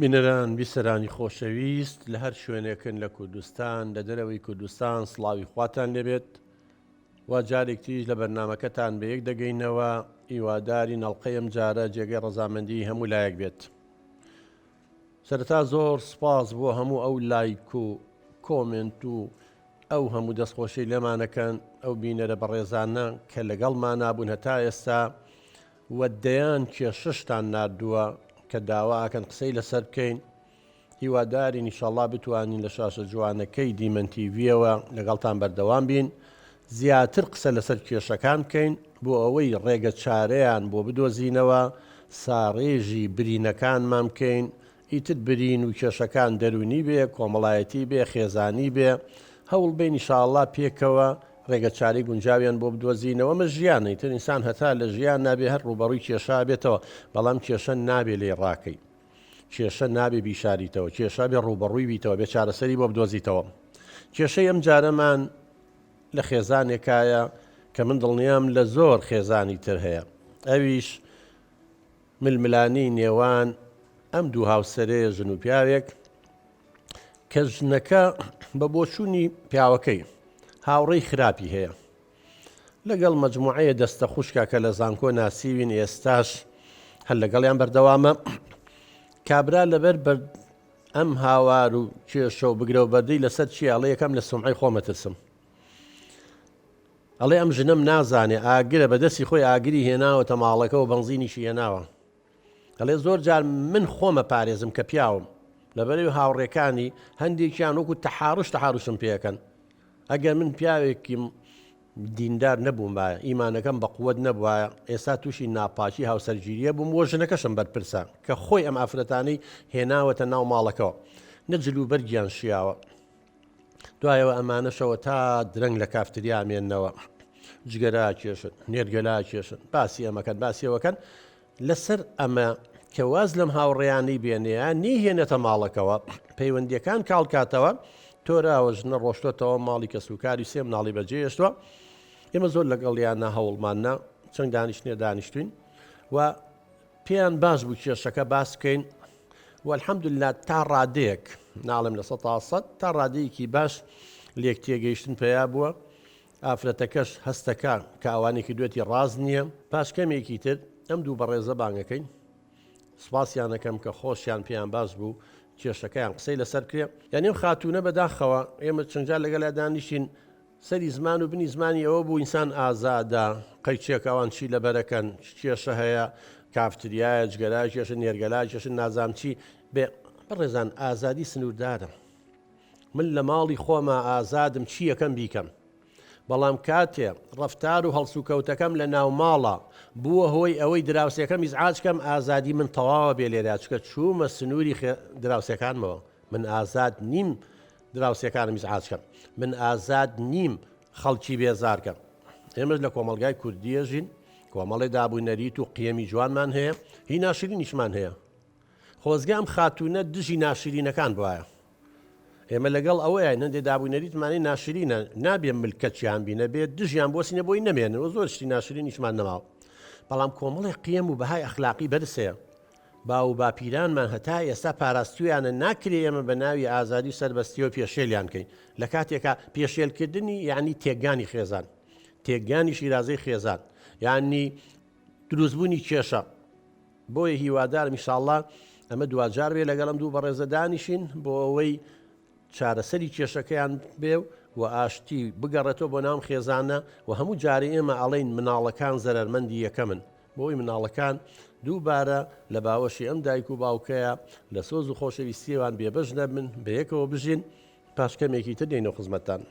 بینەران بیسەرانی خۆشەویست لە هەر شوێنێکن لە کوردستان لە دەرەوەی کوردستان سڵاوی خواتان لێبێت وا جارێکتیش لە بەرنمەکەتان بە یەک دەگەینەوە ئیواداری نەڵقەیەم جارە جێگەی ڕەزامەندی هەموو لایەک بێت. سەرەتا زۆر سپاس بۆ هەموو ئەو لایک و کۆمنت و ئەو هەموو دەستخۆشی لێمانەکەن ئەو بینەرە بەڕێزانە کە لەگەڵمان نابوون هەتا ئێستا وەدەیان کێششتان نردووە کە داواکەن قسەی لەسەر بکەین. هیواداری ئینشەڵڵا بتوانین لە شاشە جوانەکەی دیمەن تیڤیەوە لەگەڵتان بەردەوام بین، زیاتر قسە لەسەر کێشەکان بکەین بۆ ئەوەی ڕێگە چارەیان بۆ بدۆزینەوە، ساڕێژی برینەکانمان بکەین، ئیتر برین و کێشەکان دەرونی بێ، کۆمەڵایەتی بێ، خێزانی بێ، هەوڵ بین ئینشەڵڵا پێکەوە ڕێگە چاری گونجاویان بۆ بدۆزینەوە. مە ژیانە ئیتر ئینسان هەتا لە ژیان نابێ هەر ڕوبەڕووی کێشا بێتەوە، بەڵام کێشە نابێ لێ ڕاکەی، کێشە نابێ بیشاریتەوە، کێشا بێ ڕوبەڕووی بیتەوە، بێ چارەسەری بۆ بدۆزیتەوە. کێشەی ئەم جارەمان لە خێزانێکایە کە من دڵنیام لە زۆر خێزانی تر هەیە، ئەویش ململانی نێوان ئەم دوو هاوسەرەیە ژن و پیاوێک کە ژنەکە بە بۆچوونی پیاوەکەی هاوڕێی خراپی هەیە لەگەڵ مەجموعەیە دەستە خوشکە کە لە زانکۆ ناسیوین، ئێستاش هەر لەگەڵیان بەردەوامە. کابرا لەبەر ئەم هاوار و کێشە و بگرە و بەردەی لەسەر چی ئەڵێ یەکەم لە سومعەی خۆمەترسم، ئەڵێ ئەم ژنم نازانێ ئاگرە بەدەستی خۆی ئاگری هێناوەتە ماڵەکە و بەنزینیشی هێناوە، ئەڵێ زۆر جار من خۆمە پارێزم کە پیاوم لەبەرەوەی هاوڕێکانی هەندێکیان وەکو تەحاڕشم پێەکەن. ئەگەر من پیاوێکی دیندار نەبووم وایە، ئیمانەکەم بە قووەت نەبووایە، ئێستا تووشی ناپاکی هاوسەرگیریە بووم، بۆ ژنەکەشم بەرپرسە کە خۆی ئەم ئافرەتانەی هێناوەتە ناو ماڵەکەەوە، نەجلوبەرگیان شیاوە. دوایەوە ئەمانەشەوە تا درەنگ لە کافتریا مێننەوە، جگەرا کێشن، نێرگەلا کێشن، باسی ئەمەکەن باسیەوەکەن. لەسەر ئەمە کە واز لەم هاوڕێیانەی بێنەیە نیهێنێتە ماڵەکەەوە، پەیوەندیەکان کاڵکاتەوە، تۆراوە ژنە ڕۆشتۆتەوە ماڵی کە سوکاری سێ مناڵی بەجێشتووە. ئێمە زۆر لەگەڵیانە هەوڵمانە چەند دانیشتنێ دانیشتوین و پێیان باش بوو کێشەکە باس بکەین و الحەمدوللا تا ڕادەیەک ناڵم لە 100% تا ڕادەیەکی باش لێک تێگەیشتن پێیا بووە. ئافرەتەکەش هەستەکە کە ئەوانێکی دوێتی ڕاز نییە. پاش کەمێکی تر ئەم دوو بەڕێزە بانگەکەین، سوپاسیانەکەم کە خۆشیان پێیان باش بوو کێشەکەیان قسەی لەسەر کرێ. یعنی ئەم خاتوونە بەداخەوە ئێمە چەندجار لەگەڵا دانیشین، سەری زمان و بنی زمانی ئەوە بوو ئینسان ئازادا قەیچێکەوان چی لەبەرەکەن، کێشە هەیە، کافتریایە، جگەرای کێشن، نێرگەلای کێشن، نازام چی بێ. بەڕێزان ئازادی سنووردارە، من لە ماڵی خۆمە ئازادم چی یەکەم بیکەم، بەڵام کاتێ ڕەفتار و هەڵسوکەوتەکەم لە ناو ماڵە بووە هۆی ئەوەی دراوسەکەم ئیزعاجکەم، ئازادی من تەواوە بێ لێرە، چکە چوومە سنووری دراوسەکانمەوە. من ئازاد نیم دراوسەکانم ئیزعاجکەم، من ئازاد نیم خەڵکی بێزارکەم. ئێمە لە کۆمەڵگای کوردیە ژین، کۆمەڵی دابوونەریت و قیەمی جوانمان هەیە، هی ناشرینیشمان هەیە. خۆزگام خاتوونە دژی ناشرینەکان بواە. ئێمە لەگەڵ ئەوەیە نەندێ دابوونەریتمانی ناشرینە، نابێ ملکەتیان بینە بێت دژیان بۆسینە بۆی نەمێنن و زۆر شتی ناشرینیشمان نەماوە. بەڵام کۆمەڵی قیەم و بەهای ئەخلاقی بەرزەیە. با و باپیرانمان هەتا ئێستا پاراستویانە ناکرێ ئێمە بە ناوی ئازادی سەربەستیەوە پێشێلیان کەین. لە کاتێکە پێشێلکردنی یعنی تێکگانی خێزان، تێکگانی شیرازەی خێزان، یعنی دروستبوونی کێشە. بۆیە هیوادارم ئینشاڵڵا ئەمە دوجار بێ لەگەڵم دوو بەڕێزە دانیشین بۆ ئەوەی چارەسەری کێشەکەیان بێ و ئاشتی بگەڕێتەوە بۆ ناو خێزانە. و هەموو جارێ ئێمە ئەڵێن مناڵەکان زەرمەندی یەکەمن، بۆی مناڵەکان دووبارە لە باوەشی ئەم دایک و باوکەیە لە سۆز و خۆشەویستیەوان بێبەش نەبن، بەیەکەوە بژین. پاشکەمێکی تر دێنە خزمەتتان.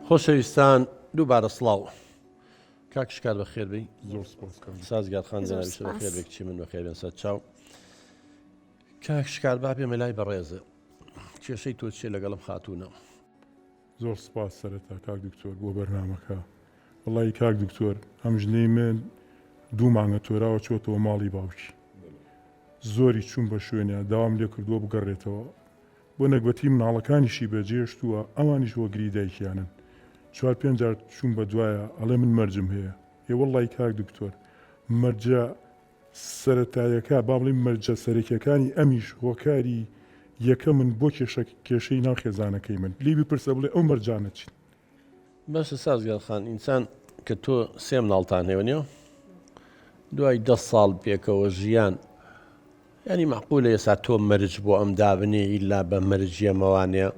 خۆشەویستان دووبارە سڵاو، کاک شکار بەخێر بی، زۆر سپاس سازگار خان جەنابیش بەخێر بێ، کچی من بەخێر بێن سەر چاو. کاک شکار با پێمە لای بەڕێزە، کێشەی تۆ چێ لەگەڵم خاتوونە؟ زۆر سپاس سەرەتا کاک دکتۆر بۆ بەرنامەکە. وەڵی کاک دکتۆر ئەم ژنەی من دوو مانگە تۆراوە چۆتەوە ماڵی باوکی، زۆری چوون بە شوێنە داوام لێ کردووە بگەڕێتەوە، بۆ نەکبەتی مناڵەکانیشی بەجێشتووە، ئەوانیش وەگری دایکیانن. 4 5 جار چوون بە دوایە ئەڵێ من مەرجم هەیە وەڵی کاک دکتۆر مەرجە سەرەتایەکە با بڵێم مەرجە سەرەکیەکانی ئەمیش هۆکاری یەکە من بۆ کێشەی ناو خێزانەکەی من لی بپرسە بڵێ ئەو مەرجانە چین بەس سازگەڵخان ئینسان کە تۆ سێ مناڵتان هێوەنیەوە دوای 10 ساڵ پێکەوە ژیان ینی معقولە ئێستا تۆ مەرج بۆ ئەم دابنێ ئیلا بە مەرجیە مەوانەیە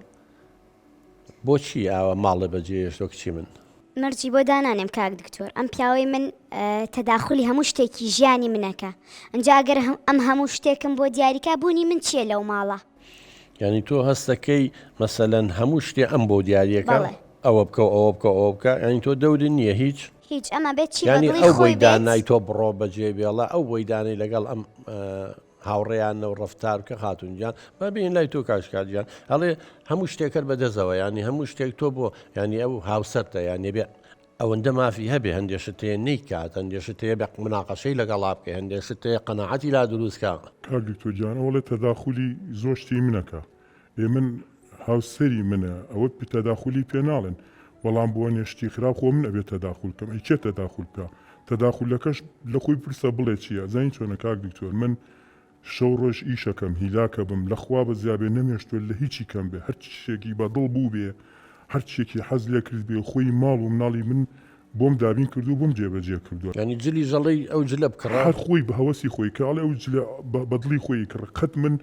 بۆچی ئاوە ماڵە بەجێشتۆ کچی من مەرجی بۆ دانانێم کاک دکتۆر ئەم پیاوەی من تەداخلی هەموو شتێکی ژیانی منەکە ئەنجا ئەگەر ئەم هەموو شتێکم بۆ دیاریکە بوونی من چییە لەو ماڵە ینی تۆ هەستەکەی مەسەلەن هەموو شتێ ئەم بۆ دیارریەکە ئەوە بکە ئەوە بکە ئەوە بکە ینی تۆ دەوری نییە هیچ ئەمە بێت چی ینی ئەو بۆی دانای تۆ بڕۆ بەجێ بێڵە ئەو بۆی دانەی لەگەڵ ئەم هاوڕێیانە و ڕفتارکە خاتونجیان ببین لای تۆ کاشکاتیان هەڵێ هەموو شتێکەکە بەدەزەوە ینی هەموو شتێک تۆ بۆ ینی ئەو هاوسەرتە یانێ بێ ئەوەندە مافی هەبێ هەندێشت هەیە نیکات هەندێشت هەیە بە مناقەشەی لەگەڵا بکە هەندێشت هەیە قەناعەتی لا دروستکە کاک دکتۆر ئەوڵێ تەداخلی زۆر شتی منەکە من هاوسەری منە ئەوە تەداخلی پێ ناڵێن وەڵام بۆ نێشتی خراپ خۆ من ئەبێت تەداخل بکەم ئەی چێ تەداخل بکە تەداخلەکەش لە خۆی پرسە بڵێ چییە زانی چۆنە کاک دکتۆر من شەو ڕۆژ ئیشەکەم هیلاکە بم لەخوا بە زیابێ نەمێشتوە لە هیچی کەم بێ هەر شتێکی بەدڵ بوو بێ هەر شتێکی حەز لێ کرد بێ خۆی ماڵ و مناڵی من بۆم دابین کردو بۆم جێبەجێ کردووە ینی جلی ژەڵی ئەو جلە بکڕا هەر خۆی بە هەوەسی خۆی کە ئەڵێ ئەو بەدڵی خۆی کرد قەت من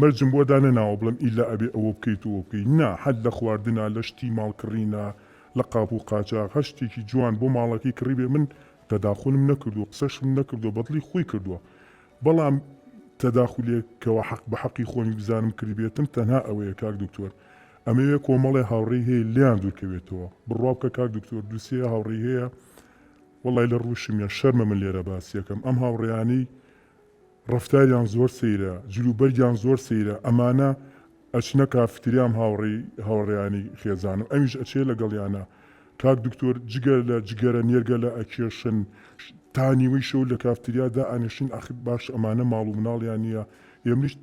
مەرجم بۆ دانە ناوە بڵم ئیلا ئەبێ ئەوە بکەیت و بکەیت نا حەد لە خواردنە لە شتی ماڵکڕینە لە قاپ و قاچاق هەر شتێکی جوان بۆ ماڵەکەی کڕی بێ من تەداخلم نەکردو قسەشم نەکردو بەدڵی خۆی کردووە بەڵام تەداخولێکەوە حەق بە حەقی خۆنی بزانم کردی بێتم تەنها ئەوەیە کاک دکتۆر ئەمەوێ کۆمەڵی هاوڕێی هەیە لیان دوورکەوێتەوە بڕوا بکە کاک دکتۆر دووسێ هاوڕێی هەیە وەڵی لە ڕوشمیە شەرمە من لێرە باسیەکەم ئەم هاوڕێیانی ڕفتاریان زۆر سەیرە جلوبەرگیان زۆر سەیرە ئەمانە ئەچنە کافتریام هاوڕێیانی خێزانم ئەمیش ئەچێ لەگەڵیانە کاک دکتۆر جگەر لە جگەرە نێرگە لە ئەکێشن تانیوەی شەو لە کافتریادا ئانیشین ئاخر باش ئەمانە ماڵ و مناڵیان نییە ئێمەش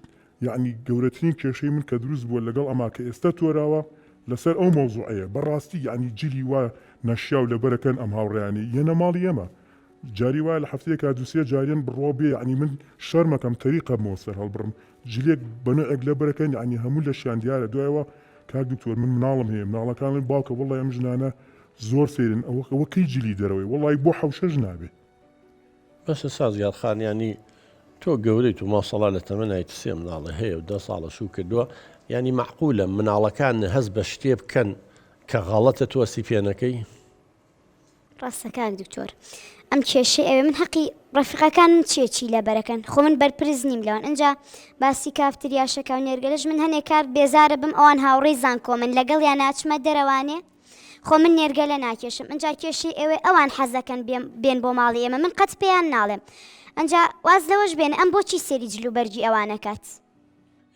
یعنی گەورەترین کێشەی من کە دروست بووە لەگەڵ ئەما کە ئێستا تۆراوە لەسەر ئەو مۆزوعەیە بەڕاستی یعنی جلی وە نەشیا و لەبەرەکەن ئەم هاوڕێیانی یەنە ماڵی ئێمە جاری وایە لە هەفتەیەکا دووسێ جاریان بڕۆ بێ یعنی من شەرمەکەم تەریقەمەوە سەر هەڵبڕم جلێک بەنوعێک لەبەرەکەن یعنی هەموو لە شیان دیارە دوایەوە کاک دکتۆر من مناڵم هەیە مناڵەکانم باوکە وەڵی ئەم ژنانە زۆر سێرن ئەوە کەی جلی دەرەوەی وەڵی بۆ حەوشەش نابێ بەس سازیار خانیانی تۆ گەورەیت و ماسەڵا لە تەمەنایت سێ مناڵە هەیە و 10 ساڵە شوو کردووە ینی معقولە مناڵەکان هەز بە شتێ بکەن کە غەڵەتە تۆ سیپێنەکەی ڕاستە کاک دکتۆر ئەم کێشەی ئەوێ من حەقی ڕەفیقەکانم چی لەبەرەکەن خۆ من بەرپرز نیم لەوان ئەنجا باسی کافتریاشەکە و نێرگەلەش من هەنێک کار بێزارە بم ئەوان هاوڕێی زانکۆ من لەگەڵ یان ناچمە دەرەوانێ خۆ من نێرگەلە ناکێشم ئەنجا کێشەی ئێوێ ئەوان حەزەکەن بێن بۆ ماڵی ئێمە من قەت پێیان ناڵێم ئەنجا واز لەوەش بێن ئەم بۆچی سێری جلوبەرگی ئەوانەکات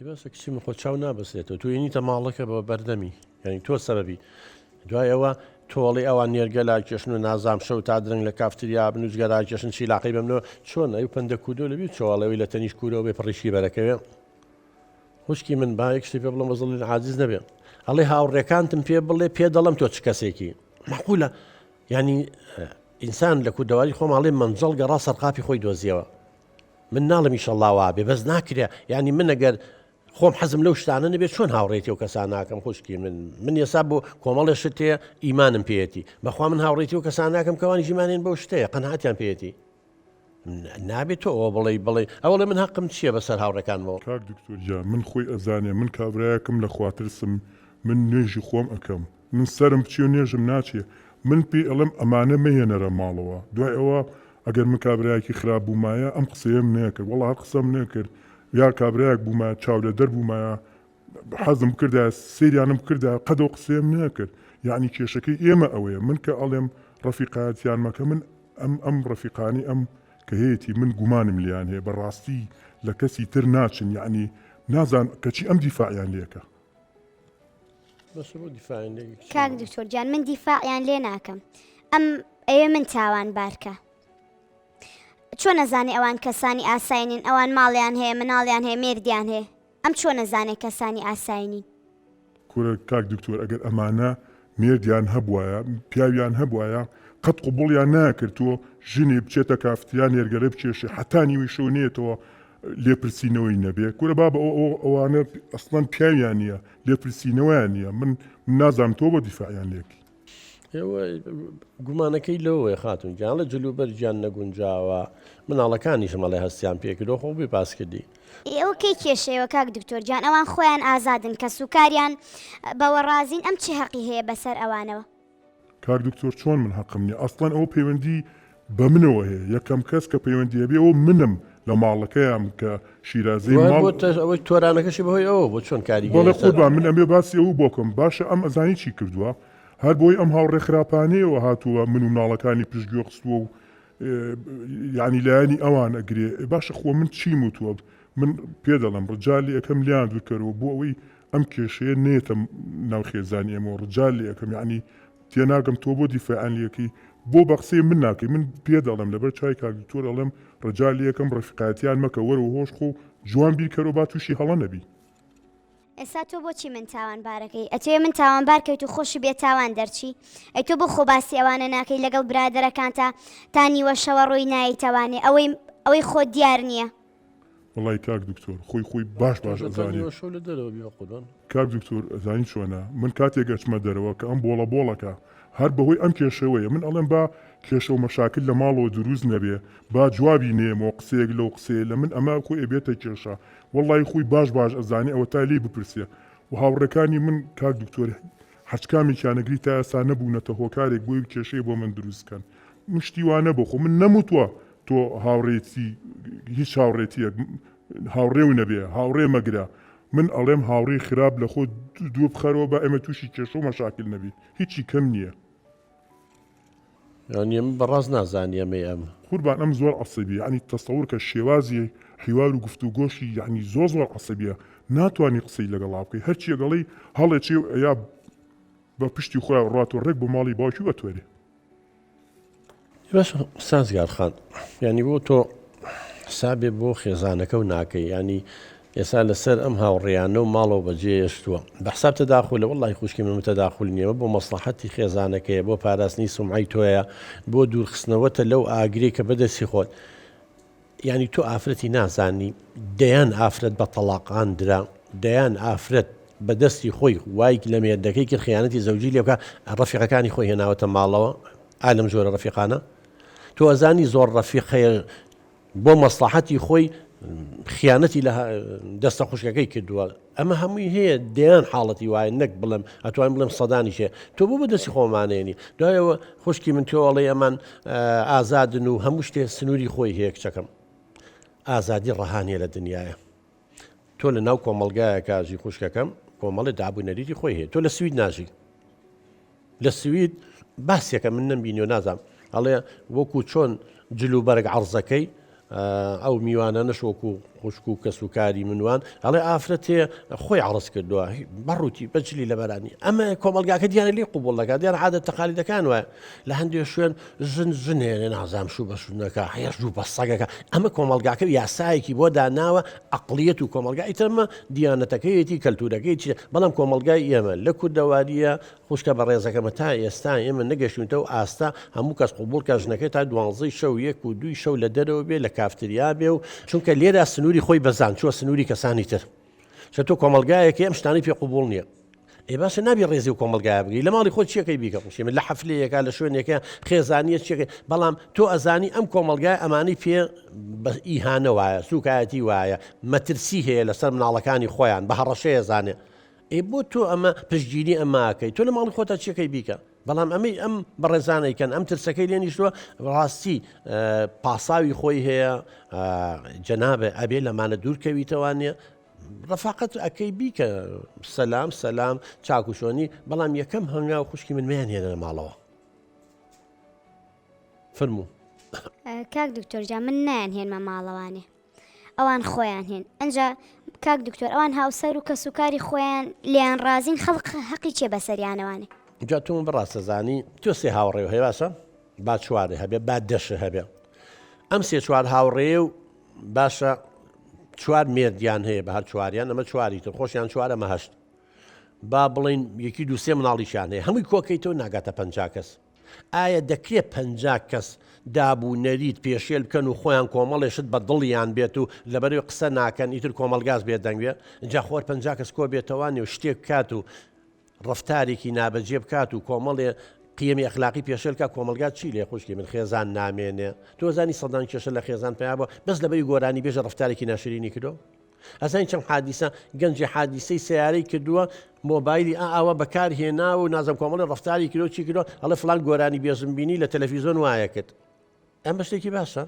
بەسە کچی من خۆ چاو نابەسێتەوە تو ینیتە ماڵەکە بە بەردەمی ینی تۆ سەبەبی دوای ئەوە تۆڵی ئەوان نێرگەلا کێشن و نازام شەو تا درنگ لە کافتریا بنووسگەرا کێشن چیلاقی بمنەوە چۆن ئەو پەندە کودۆ لەبی چۆڵەوەی لە تەنیش کوورەوە بێ پڕیشی بەرەکەوێ خوشکی من با یەک شتی پێ بڵم بەزڵی عاجز نەبێ ئەڵێ هاوڕێکانتم پێ بڵێ پێ دەڵم تۆ چ کەسێکی معقولە ینی ئینسان لە کوردەواری خۆماڵێ منجەڵ گەڕا سەرقاپی خۆی دۆزیەوە من ناڵم ئیشەڵڵا وا بێ بەس ناکرێ ینی من ئەگەر خۆم حەزم لەو شتانە نەبێت چۆن هاوڕێتی و کەسان ناکەم خوشکی من ێسا بۆ کۆمەڵێ شت هەیە ئیمانم پێێتی بەخوا من هاوڕێتی و کەسان ناکەم کەوانی ژیمانێن بەو شتەیە قەناعەتیان پێێتی نابێت تۆ ئەوە بڵێ ئەوڵێ من حەقم چییە بەسەر هاوڕەکانەوە کاک دکتۆر جا من خۆی ئەزانێ من کابراایەکەم لە خواترسم من نوێژی خۆم ئەەکەم من سرم بچی و نێژم ناچێ من پێ ئەڵم ئەمانە مەهێنەرە ماڵەوە دوای ئەوە ئەگەر من کابراایەکی خراپ بوومایە ئەم قسەیەم نەکرد وەڵا هەر قسەم نەکرد یا کابراایەک بوومە چاو لە دەربوومایە حەزم کردە سریانم کردە قەدە و قسەیەم نەکرد یعنی کێشەکەی ئێمە ئەوەیە من کە ئەڵێم ڕەفیقاتیان مەکە من ئەم ڕەفیقانی ئەم کە هەیەی من گومانم لیان هەیە بەڕاستی لە کەسی تر ناچن یعنی نازان کەچی ئەم دیفاعیان لێکە کاک دکتۆر جان من دیفاعیان لێ ناکەم ئەم ئەوێ من تاوان بارکە چۆن نەزانێ ئەوان کەسانی ئاساینین ئەوان ماڵیان هەیە مناڵیان هەیە مێردیان هەیە ئەم چۆن نەزانێ کەسانی ئاساینین کورە کاک دکتۆر ئەگەر ئەمانە مێردیان هەبوایە پیاویان هەبوایە قەت قوبوڵیان ناکرد تۆ ژنێ بچێتە کافتیان نێرگەلە بچێشێ حتا نیوی شەو نێتەوە لێپرسینەوەی نەبێ کورە بابە ئەوانە ئەسڵەن پیاویان نییە لێپرسینەوەیان نییە من نازانم تۆ بۆ دیفاعیان لێکی گومانەکەی لەوەیە خاتون گیان لە جلوبەرجیان نەگونجاوە مناڵەکانیشم ئەڵێ هەستیان پێکردەوە خۆ بێ پاس کردی ئێوە کەی کێشەوە کاک دکتۆر گیان ئەوان خۆیان ئازادن کە سوکاریان بەوە ڕازین ئەم چه حەقی هەیە بەسەر ئەوانەوە کاک دکتۆر چۆن من حەقم نییە ئەسڵەن ئەو پەیوەندی بە منەوە هەیە یەکەم کەس کە پەیوەندی هەبێ ئەو منم لە ماڵەکەیان کە شیرازەی ئەوەی تۆرانەکەشی بەهۆی ئەوە بۆ چۆن کاری بەڵێ خۆبان من ئەمێ باسی ئەو بۆکەم باشە ئەم ئەزانی چی کردووە هەر بۆی ئەم هاوڕێ خراپانەیەوە هاتووە من و مناڵەکانی پشتگوێ خستووە و یعنی لایانی ئەوان ئەگرێ باشە خۆ من چیم وتووە من پێ دەڵم ڕجالی ئەەکەم لیان دوورکەرەوە بۆ ئەوەی ئەم کێشەیە نێتە ناو خێزانی ئەمەوە ڕجالی ئەەکەم یعنی تێناگەم تۆ بۆ دیفاعانیەکەی بۆ بەقسەی من ناکەی من پێ دەڵم لەبەر چای کاک دکتۆر ئەڵێم ڕجالی یەکەم ڕەفیقەتیان مەکە وەرە هۆش خۆ جوان بیرکەرەوە با تووشی هەڵە نەبی ئێستا تۆ بۆچی من تاوانبارەکەی ئەتوێ من تاوانبارکەیت و خۆشی بێ تاوان دەرچی ئەی تۆ بۆ خۆباسی ئەوانە ناکەی لەگەڵ برادەرەکانتا تا نیوە شەوە ڕووی نایتەوانێ ئەوەی خۆ دیار نییە وڵی کاک دکتۆر خۆی باش ئەزانی کاک دکتۆر ئەزانی چۆنە من کاتێک گەچمە دەرەوە کە ئەم بۆڵەکە هەر بەهۆی ئەم کێشەوەیە من ئەڵێم با کێشە و مەشاکل لە ماڵەوە دروست نەبێ با جوابی نێمەوە قسەیەک لەو قسەیە لە من ئەمە خۆی ئەبێتە کێشە وەڵی خۆی باش ئەزانی ئەوە تا لێ بپرسێ و هاوڕەکانی من کاک دکتۆر حەچکامیانەگری تا ئێستا نەبوونەتە هۆکارێک بۆی کێشەی بۆ من دروستکەن مشتیوانە بۆ خۆ من نەموتووە تۆ هاوڕێتی هیچ هاوڕێتیەک هاوڕێ و نەبێ هاوڕێ مەگرە من ئەڵێم هاوڕێ خراپ لە خۆ دوو بخەرەوە بە ئێمە تووشی کێشە و مەشاکل نەبی هیچی کەم نییە ینی من بەڕاست نازانی ئەمە ئەمە قوربان ئەم زۆر عەسەبیە ینی تەسەوور کە شێوازی حیوار و گفتوگۆشی یعنی زۆر عەسەبیە ناتوانانی قسەی لەگەڵا بکەی هەرچی گەڵی هەڵێکی یا بە پشتی خۆیان ڕاتۆ ڕێک بۆ ماڵی باوکی بەتوێرێ باش سازگار خان ینی بۆ تۆ حسابێ بۆ خێزانەکە و ناکەی ینی ئێستا لەسەر ئەم هاوڕێیانە و ماڵەوە بەجێ هێشتووە بە حساب تەداخولە وەڵی خوشکی من تەداخول نییە بۆ مەسلحەتی خێزانەکەیە بۆ پاراستنی سومعی تۆیە بۆ دوورخستنەوەتە لەو ئاگرێ کە بەدەستی خۆت ینی تۆ ئافرەتی نازانی دەیان ئافرەت بە تەلاقان درا دەیان ئافرەت بەدەستی خۆی وای لە مێردەکەی کرد خیانەتی زەوجی لێ بکە ڕەفیقەکانی خۆی هێناوەتە ماڵەوە ئالەم زۆرە ڕەفیقانە تۆ ئەزانی زۆر ڕەفیقەیە بۆ مەسلحەتی خۆی خیانەتی لە دەستە خوشکەکەی کردووە ئەمە هەمووی هەیە دەیان حاڵەتی وایە نەک بڵم ئەتوانین بڵم سەدانیشێ تۆ بۆ بەدەستی خۆمانێنی دوایەوە خوشکی من تۆڵێ ئەمان ئازادن و هەموو شتێ سنووری خۆی هەیە کچەکەم ئازادی ڕەهانیە لە دنیاە تۆ لە ناو کۆمەلگایە کاژی خوشکەکەم کۆمەڵی دابوونەریتی خۆی هەیە تۆ لە سوید ناژی لە سوید باسیەکە من نەمبینی و نازام ئەڵێ وەکو چۆن جلوبەرگ عەرزەکەی ئەو میوانە نەشۆک و خوشک و کەسوکاری منوان ئەڵێ ئافرەتێ خۆی عڕز کردووە بەڕووتی بەجلی لە بەرانی ئەمە کۆمەلگاکە دیارە لێ قوبوڵ دەکات دیارە عادەت تەقالیدەکان وایە لە هەندێک شوێن ژنێنێ نازام شوو بە شوونەکە هەیەش دوو بە سەگەکە ئەمە کۆمەلگاکە یاسایەکی بۆ داناوە عەقڵیەت و کۆمەلگای ترمە دیانەتەکەیەتی کەلتورەکەی چیە بەڵام کۆمەلگای ئێمە لە کوردەواریە خوشکە بە ڕێزەکەمە تا ئێستا ئێمە نەگەشتونەوە ئاستا هەموو کەس قوبوڵ کە ژنەکەی تا 12 شەو 1 و 2 شەو لە دەرەوە بێ لە کافتریا بێ و چونکە لێرە سنووری خۆی بەزان چوە سنووری کەسانی تر چە تۆ کۆمەلگایەکی ئەم شتانی پێ قوبوڵ نییە ئێ باشە نابی ڕێزی و کۆمەلگای بگری لە ماڵی خۆت چیەکەی بیکە من لە حەفلەیەکە لە شوێنێکە خێزانیە چیەکەی بەڵام تۆ ئەزانی ئەم کۆمەلگای ئەمانی پێ بە ئیهانە وایە سوکایەتی وایە مەترسی هەیە لەسەر مناڵەکانی خۆیان بە هەڕەشەیە زانێ ئێ بۆ تۆ ئەمە پشتگیری ئەماکەی تۆ لە ماڵی خۆتە چیەکەی بیکە بەڵام ئەمەی ئەم بەڕێزانەیکەن ئەم ترسەکەی لێ نیشتووە ڕاستی پاساوی خۆی هەیە جەنابێ ئەبێ لەمانە دوورکەویتەوانێ ڕەفاقەت ئەەکەی بیکە سەلام چاکوشۆنی بەڵام یەکەم هەنگا و خوشکی من میان هێنە لە ماڵەوە فەرموو کاک دکتۆرجان من نایان هێنمە ماڵەوانێ ئەوان خۆیان هێن ئەنجا کاک دکتۆر ئەوان هاوسەر و کەسوکاری خۆیان لیان ڕازین خەڵق حەقی چێ بەسەریانەوانێ جا تۆ من بەڕاستە زانی تۆ سێ هاوڕێ هەیە باشە با چوارێ هەبێ با دەشە هەبێ ئەم سێ چوار هاوڕێ و باشە چوار مێردیان هەیە بە هەر چواریان ئەمە چواری تر خۆشیان چوارە مە هەشت با بڵین یەکی دووسێ مناڵیشان هەیە هەمووی کۆکەیتەوە ناگاتە 50 کەس ئایا دەکرێت 50 کەس دابوو نەریت پێشێل بکەن و خۆیان کۆمەڵێشت بە دڵیان بێت و لەبەرەوەی قسە ناکەن ئیتر کۆمەلگاز بێت دەنگوێ اینجا خۆر 50 کەس کۆ بێتەوانی و شتێک کات و ڕفتارێکی نابەجێ بکات و کۆمەڵێ قیەمی ئەخلاقی پێشێلکە کۆمەلگات چی لێ خوشکی من خێزان نامێنێ تۆزانی سەدان کێشە لە خێزان پیا بووە بەس لەبەری گۆرانی بێژە ڕفتارێکی ناشرینی کردو ئەزانی چەند حادیسە گەنجی حادیسەی سیارەی کردووە مۆبایلی ئاوە بەکار هێنا و نازم کۆمەڵی ڕفتاری کردو چی کردو ئەڵە فلان گۆرانی بێژم بینی لە تەلەڤیزۆن وایە کرد ئەم شتێکی باشە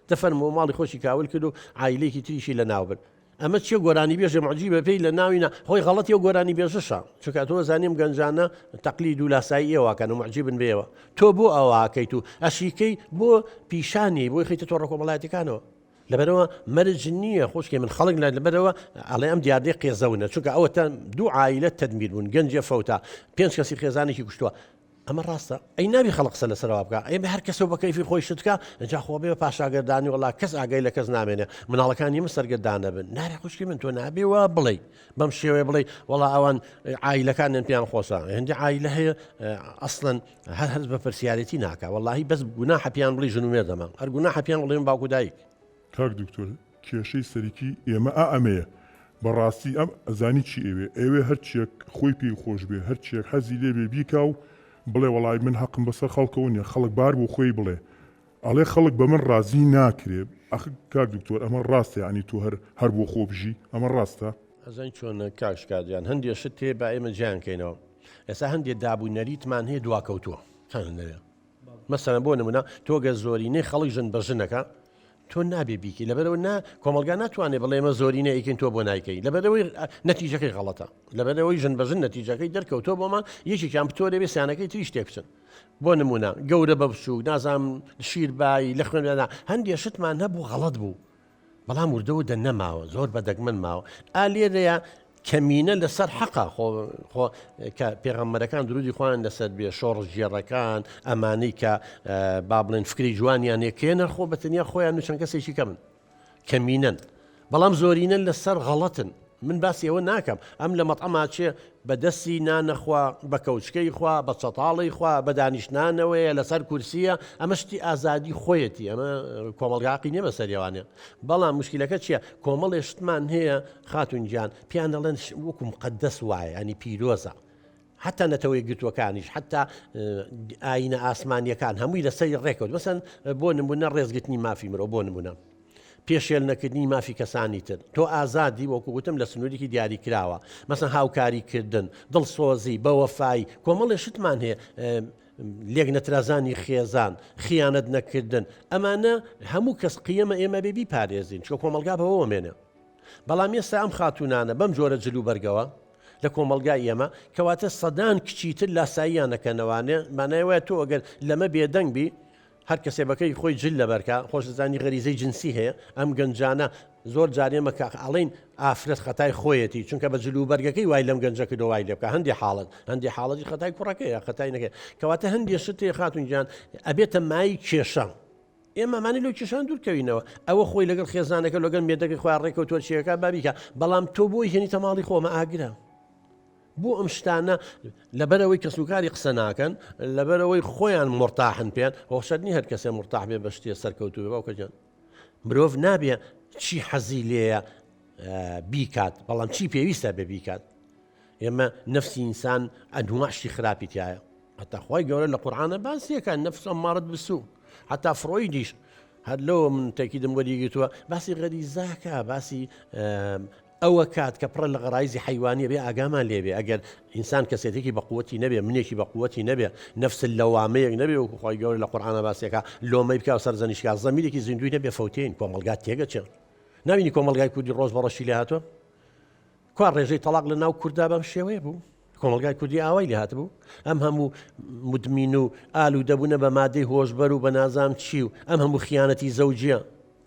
دەفەرمەوە ماڵی خۆشی کاول کرد و عایلەیەکی تریشی لە ناو برد ئەمە چیە گۆرانی بێژە معجیبە پێی لە ناوینە خۆی غەڵەتی و گۆرانی بێژەشە چونکە تۆ زانیم گەنجانە تەقلید و لاسایی ئێوەکەن و معجیبن بێەوە تۆ بۆ ئەوەکەیت و ئەشیکەی بۆ پیشانی بۆی خیتە تۆ ڕۆکۆمەڵایەتەکانەوە لەبەرەوە مەرج نییە خۆشکی من خەڵک لەبەرەوە ئەڵێ ئەم دیاردەی قێزەونە چونکە ئەوە دوو عایلە تەدمیر بوون گەنجە فەوتا 5 کەسی خێزانێکی کوشتووە ئەمە ڕاستە ئەی نابی خەڵق قسە لەسەرەوە بکە ئەی بە هەر کەسەوە بە کەیفی خۆی شتکە ئەجا خۆ بێ پاشاگەردانی وڵا کەس ئاگای لە کەس نامێنێ مناڵەکانی من سەرگەردانە بن نارێ خوشکی من تۆ نابێەوە بڵێ بەم شێوەیە بڵێ وڵا ئەوان عایلەکانیان پێیان خۆشە هەندی عایلە هەیە ئەسڵەن هەر بە پرسیارەتی ناکە وەڵاهی بەس گوناح حەپیان بڵی ژن و مێردەما هەر گوناح حەپیان بڵێن باوکو دایک کاک دکتۆر کێشەی سەرکی ئێمە ئەمەیە بەڕاستی ئەم ئەزانی چی ئێوێ هەرچیەک خۆی پێی خۆش بێ هەرچیەک حەزی لێ بێ بیکا و بڵێ وەڵای من حەقم بەسەر خەڵکەوە نیە خەڵک بار بۆ خۆی بڵێ ئەڵێ خەڵک بە من ڕازی ناکرێ ئەخ کاک دکتۆر ئەمە ڕاستە ینی تۆ هەر بۆ خۆ بژی ئەمە ڕاستە ئەزان چۆن کاکشکادیان هەندێک شت تێ با ئێمە جیانکەینەوە ئێستا هەندێک دابوونەریتمان هەیە دواکەوتووە هەنەوێ مەسەلەن بۆ نمونە تۆ گە زۆرینەی خەڵک ژن بە ژنەکە تۆ نابێ بیکی لەبەرەوە کۆمەلگا ناتوانێت بڵێ ئێمە زۆرینە ئیکن تۆ بۆ نایکەی لەبەرەوەی نەتیجەکەی غەڵەتە لەبەرەوەی ژن بەژن نەتیجەکەی دەرکەوتۆ بۆمان یەکێکیان بتۆ دەبێ سیانەکەی تریش تێ بچن بۆ نمونە گەورە بە بچوو نازام شیربایی لە خوێندا هەندێک شتمان هەبوو غەڵەت بوو بەڵام وردەوە دە نەماوە زۆر بەدەگمن ماوە ئالێرەیە کەمینە لەسەر حەقا خۆ پێغەمبەرەکان درودی خۆیان لەسەر بێ شۆڕ ژێڕەکان ئەمانەی کە با بڵێن فکری جوانیان ێکێنە خۆ بەتەنیا خۆیان و چەند کەسێکی کەمن کەمینەن بەڵام زۆرینە لەسەر غەڵەتن من باسی ئەوە ناکەم ئەم لە مەطعەما چێ بە دەستی نانەخوا بە کەوچکەی خوا بە چەتاڵی خوا بە دانیشتنانەوەیە لەسەر کورسیە ئەمە شتی ئازادی خۆیەتی ئەمە کۆمەڵگاقی نیە بەسەریێوانێ بەڵام مشکلەکە چییە کۆمەڵێ شتمان هەیە خاتونجان پیان دەڵێن وەکو مقەدەس وایە ئەنی پیرۆزە حتا نەتەوەی گرتوەکانیش حتا ئاینە ئاسمانیەکان هەمووی لەسەری ڕێکەوت مەسەن بۆ نمونە ڕێزگرتنی مافی مرۆ بۆ نمونە پێشێل نەکردنی مافی کەسانی تر تۆ ئازادی وەکوگوتم لە سنوورێکی دیاری کراوە مەسەن هاوکاریکردن دڵسۆزی بەوەفایی کۆمەڵێ شتمان هەیە لێک نەترازانی خێزان خیانەت نەکردن ئەمانە هەموو کەس قیەمە ئێمە بێبی پارێزین چکە کۆمەلگا بەوە مێنێ بەڵام ئێستا ئەم خاتونانە بەم جۆرە جلو بەرگەوە لە کۆمەلگای ئێمە کەواتە سەدان کچیتر لاساییانەکەنەوانێ مانایوە تۆ ئەگەر لەمە بێدەنگ بی هەر کەسێبەکەی خۆی جل لەبەرکە خۆشزانی غەریزەی جنسی هەیە ئەم گەنجانە زۆر جارێمە کە ئەڵین ئافرەت خەتای خۆیەتی چونکە بە جلوبەرگەکەی وای لەم گەنجە کردو وای لێ بکە هەندی حاڵەتی خەتای کوڕەکەیە خەتای نەکەی کەواتە هەندێک شتێ خاتونجان ئەبێتە مای کێشە ئێمەمانی لەو کێشان دوورکەوینەوە ئەوە خۆی لەگەڵ خێزانەکە لەگەڵ مێردەکەی خۆیان ڕێکەوتووە چیەکە بابیکە بەڵام تۆ بۆی هێنیتە ماڵی خۆمە ئاگرە بۆ ئەم شتانە لەبەرەوەی کەسوکاری قسە ناکەن لەبەرەوەی خۆیان مرتاحن پێیان هۆشەرنی هەر کەسێ مرتاح بێ بە شتێ سەرکەوتو بێ باوکەجان مرۆڤ نابێ چی حەزی لێیە بیکات بەڵام چی پێویستە بێ بیکات ئێمە نەفسی ئینسان ئەنواعشتی خراپی تایە هەتا خوای گەورە لە قورئانە باسیەکە نەفس ئەمارەت بسوء هەتا فرۆیدیش هەر لەوە من تاکیدم وەریگرتووە باسی غەریزاکە باسی ئەوە کات کە پڕە لە غەرایزی حیوانیە بێ ئاگامان لێبێ ئەگەر ئینسان کەسێتێکی بەقوەتی نەبێ منێکی بەقوەتی نەبێ نەفس لەوامەیەک نەبێ وەکو خوای گەورە لە قورئانە باسیەکە لۆمەی بکە و سەرزەنیشکە زەمیرێکی زیندوی نەبێ فەوتین کۆمەلگا تێگەچێ نبینی کۆمەلگای کوردی ڕۆژ بەڕەشی لێ هاتووە کوا ڕێژەی تەلاق لە ناو کووردا بەم شێوەیە بوو کۆمەلگای کوردی ئاوای لێ هاتبوو ئەم هەموو مدمین و ئالوودەبوونە بە مادەی هۆشبەر و بە نازام چی و ئەم هەموو خیانەتی زەوجیە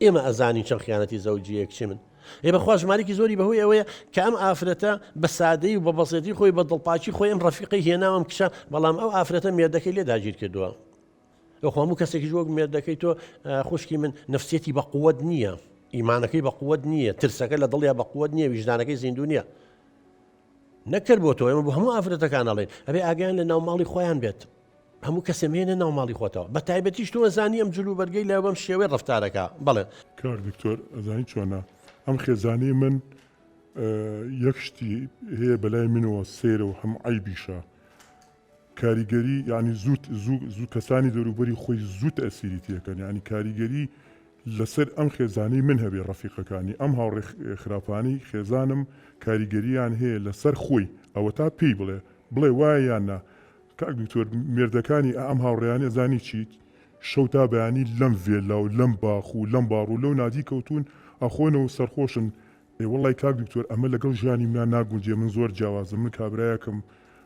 ئێمە ئەزانین چەند خیانەتی زەوجیەک چی من ئێمە خوازمارێکی زۆری بەهۆی ئەوەیە کە ئەم ئافرەتە بە سادەی و بە بەسێتی خۆی بە دڵپاچی خۆی ئەم ڕەفیقی هێناوەم کشە بەڵام ئەو ئافرەتە مێردەکەی لێ داگیر کردووە ئەو هەموو کەسێکی وەک مێردەکەی تۆ خوشکی من نەفسیەتی بە قووەت نییە ئیمانەکەی بە قووەت نییە ترسەکە لە دڵیا بە قووەت نییە ویژدانەکەی زیندوو نییە نەکرد بۆ تۆ ئێمە بۆ هەموو ئافرەتەکان ئەڵێن ئەبێ ئاگیان لە ناو ماڵی خۆیان بێت هەموو کەسێمێنە ناو ماڵی خۆتەوە بە تایبەتیش تۆ زانی ئەم جلو بەرگەی لە بەم شێوەی ڕفتارەکە بەڵێ کاک دکتۆر ئەزانی چۆنە ئەم خێزانی من یەک شتی هەیە بەلای منەوە سێرە و هەم عیبیشە کاریگەری ینی زوو کەسانی دەوروبەری خۆی زوو تەسیری تێکەن ینی کاریگەری لەسەر ئەم خێزانی من هەبێ ڕەفیقەکانی ئەم هاوڕێ خراپانی خێزانم کاریگەریان هەیە لەسەر خۆی ئەوە تا پێی بڵێ وایە یاننا کاک دکتۆر مێردەکانی ئەم هاوڕێیانە زانی چیت شەو تا بەیانی لەم ڤێلا و لەم باخ و لەم باڕ و لەو نادی کەوتون ئەخۆنەوە سەرخۆشن وڵی کاک دکتۆر ئەمە لەگەڵ ژیانی منە ناگونجێ من زۆر جیاوازم من کابرایەکەم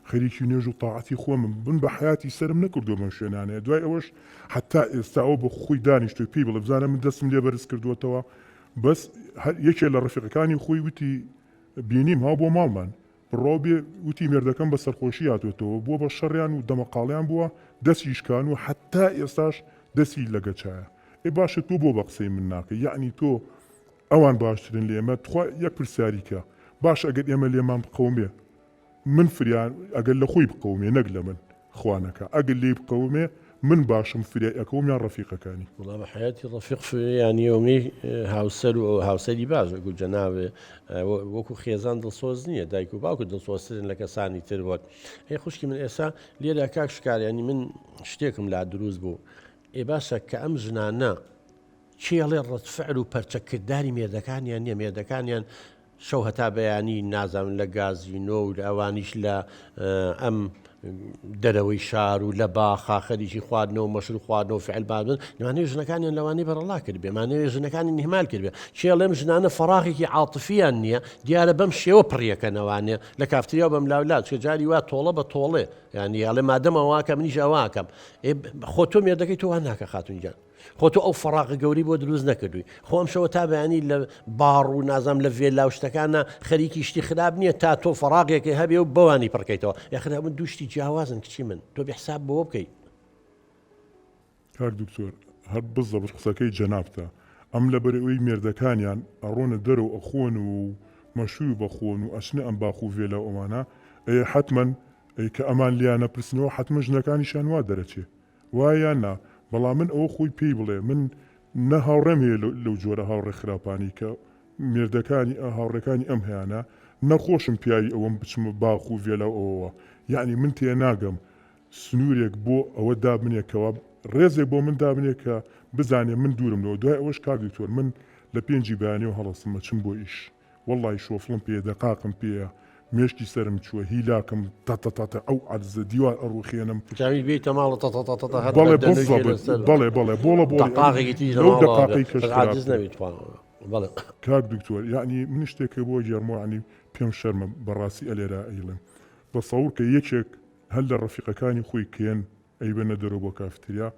خەریکی نوێژ و تاعاتی خۆمم بن بە حیاتی سرم نەکردو بەم شوێنانەیە دوای ئەوەش حتا ئێستا ئەو بە خۆی دانیشتۆ پێی بڵێ بزانە من دەستم لێ بەرز کردووەتەوە بەس یەکێ لە ڕەفیقەکانی خۆی وتی بینیم هاو بۆ ماڵمان بڕۆ بێ وتی مێردەکەم بە سەرخۆشی هاتوێتەوە بووە بە شەڕیان و دەمەقاڵیان بووە دەستیشکان و حتا ئێستاش دەستی لەگەچایە باشە تۆ بۆ بە قسەی من ناکە یعنی تۆ ئەوان باشترن لێ ئێمە تخوا یەک پرسیاریکە باش ئەگەر ئێمە لێمان بقەومێ من فریان ئەگەر لە خۆی بقەومێ نەک لە من خوانەکە ئەگەر لێ بقەومێ من باشم فریای ئەەکەومیان ڕەفیقەکانی وڵا بە حیاتی ڕەفیق ینی ئەومەی هاوسەر و هاوسەری باش وەکو جەناوێ وەکو خێزان دڵسۆز نییە دایک و باوکو دڵسۆزترن لە کەسانی تر بۆت هەی خوشکی من ئێستا لێرە کاک شکاریانی من شتێکم لا دروست بوو باشە کە ئەم ژنانە چێڵێ ڕەتفعل و پەرچەکردداری مێردەکانیان نییە مێردەکانیان شەو هەتا بەیانی نازانن لە گازینۆ و ئەوانیش لە ئەم دەرەوەی شار و لە باخا خەریکی خواردنەوە مەشروب خواردنەوە فعل بادن لەوانەیە ژنەکانیان لەوانەی بەرەڵا کرد بێ مانەوێ ژنەکانی نهمال کرد بێ چێڵێم ژنانە فەراغێکی عاتفیان نییە دیارە بەم شێوە پڕیەکەنەوانێ لە کافتریا بەم لاولات چکە جاری وا تۆڵە بە تۆڵێ یعنی ئەڵێ مادەمە واکە منیش ئەواکەم خۆ تۆ مێردەکەی تۆ وان ناکە خاتونجان خۆ تۆ ئەو فەراغ گەوری بۆ دروست نەکردووی خۆم شەوە تا بەیانی لە باڕ و نازام لە ڤێلا و شتەکانە خەریکی شتی خراپ نییە تا تۆ فەراغێکی هەبێ و بەوانی پڕکەیتەوە یاخدا من دوشتی جیاوازن کچی من تۆ بحساب بۆ بکەیت کاک دکتۆر هەر بزەبت قسەکەی جەنابتە ئەم لەبەرەوەی مێردەکانیان ئەڕۆنە دەرەوە ئەخۆن و مەشوی بەخۆن و ئەچنە ئەم باخ و ڤێلا ئەوانە حتمما کە ئەمان لیانە پرسنەوە حتممە ژنەکانیشان وا دەرەچێ وایە نا بەڵام من ئەوە خۆی پێی بڵێ من نە هاوڕێم هەیە لەو جۆرە هاوڕێ خراپانی کە مێردەکانی هاوڕێکانی ئەم هەیەە نەخۆشم پیاوی ئەوەم بچمە باخ و ڤێلا ئەوەوە یعنی من تێ ناگەم سنوورێک بۆ ئەوە دابنێکەوە ڕێزێک بۆ من دابنێ کە بزانێ من دوورمەوە دوای ئەوەش کاک دکتۆر من لە پێنجی بەیانەوە هەڵەسمە چم بۆ ئیش وەڵی شۆفڵم پێ دەقاقم پێە مێشتی سرم چووە هیلاکەم تاتە ئەو عەرزە دیوار ئەڕوخێنم بێتە ماڵە بەڵێ بۆڵە کاک دکتۆر یعنی من شتێکە بۆ جێرمۆعنی پێم شەرمە بەڕاستی ئەلێرا ئەیڵم بەسەور کە یەکێک هەل لە ڕەفیقەکانی خۆی کێن ئەیبەنە دەرەوە بۆ کافتریا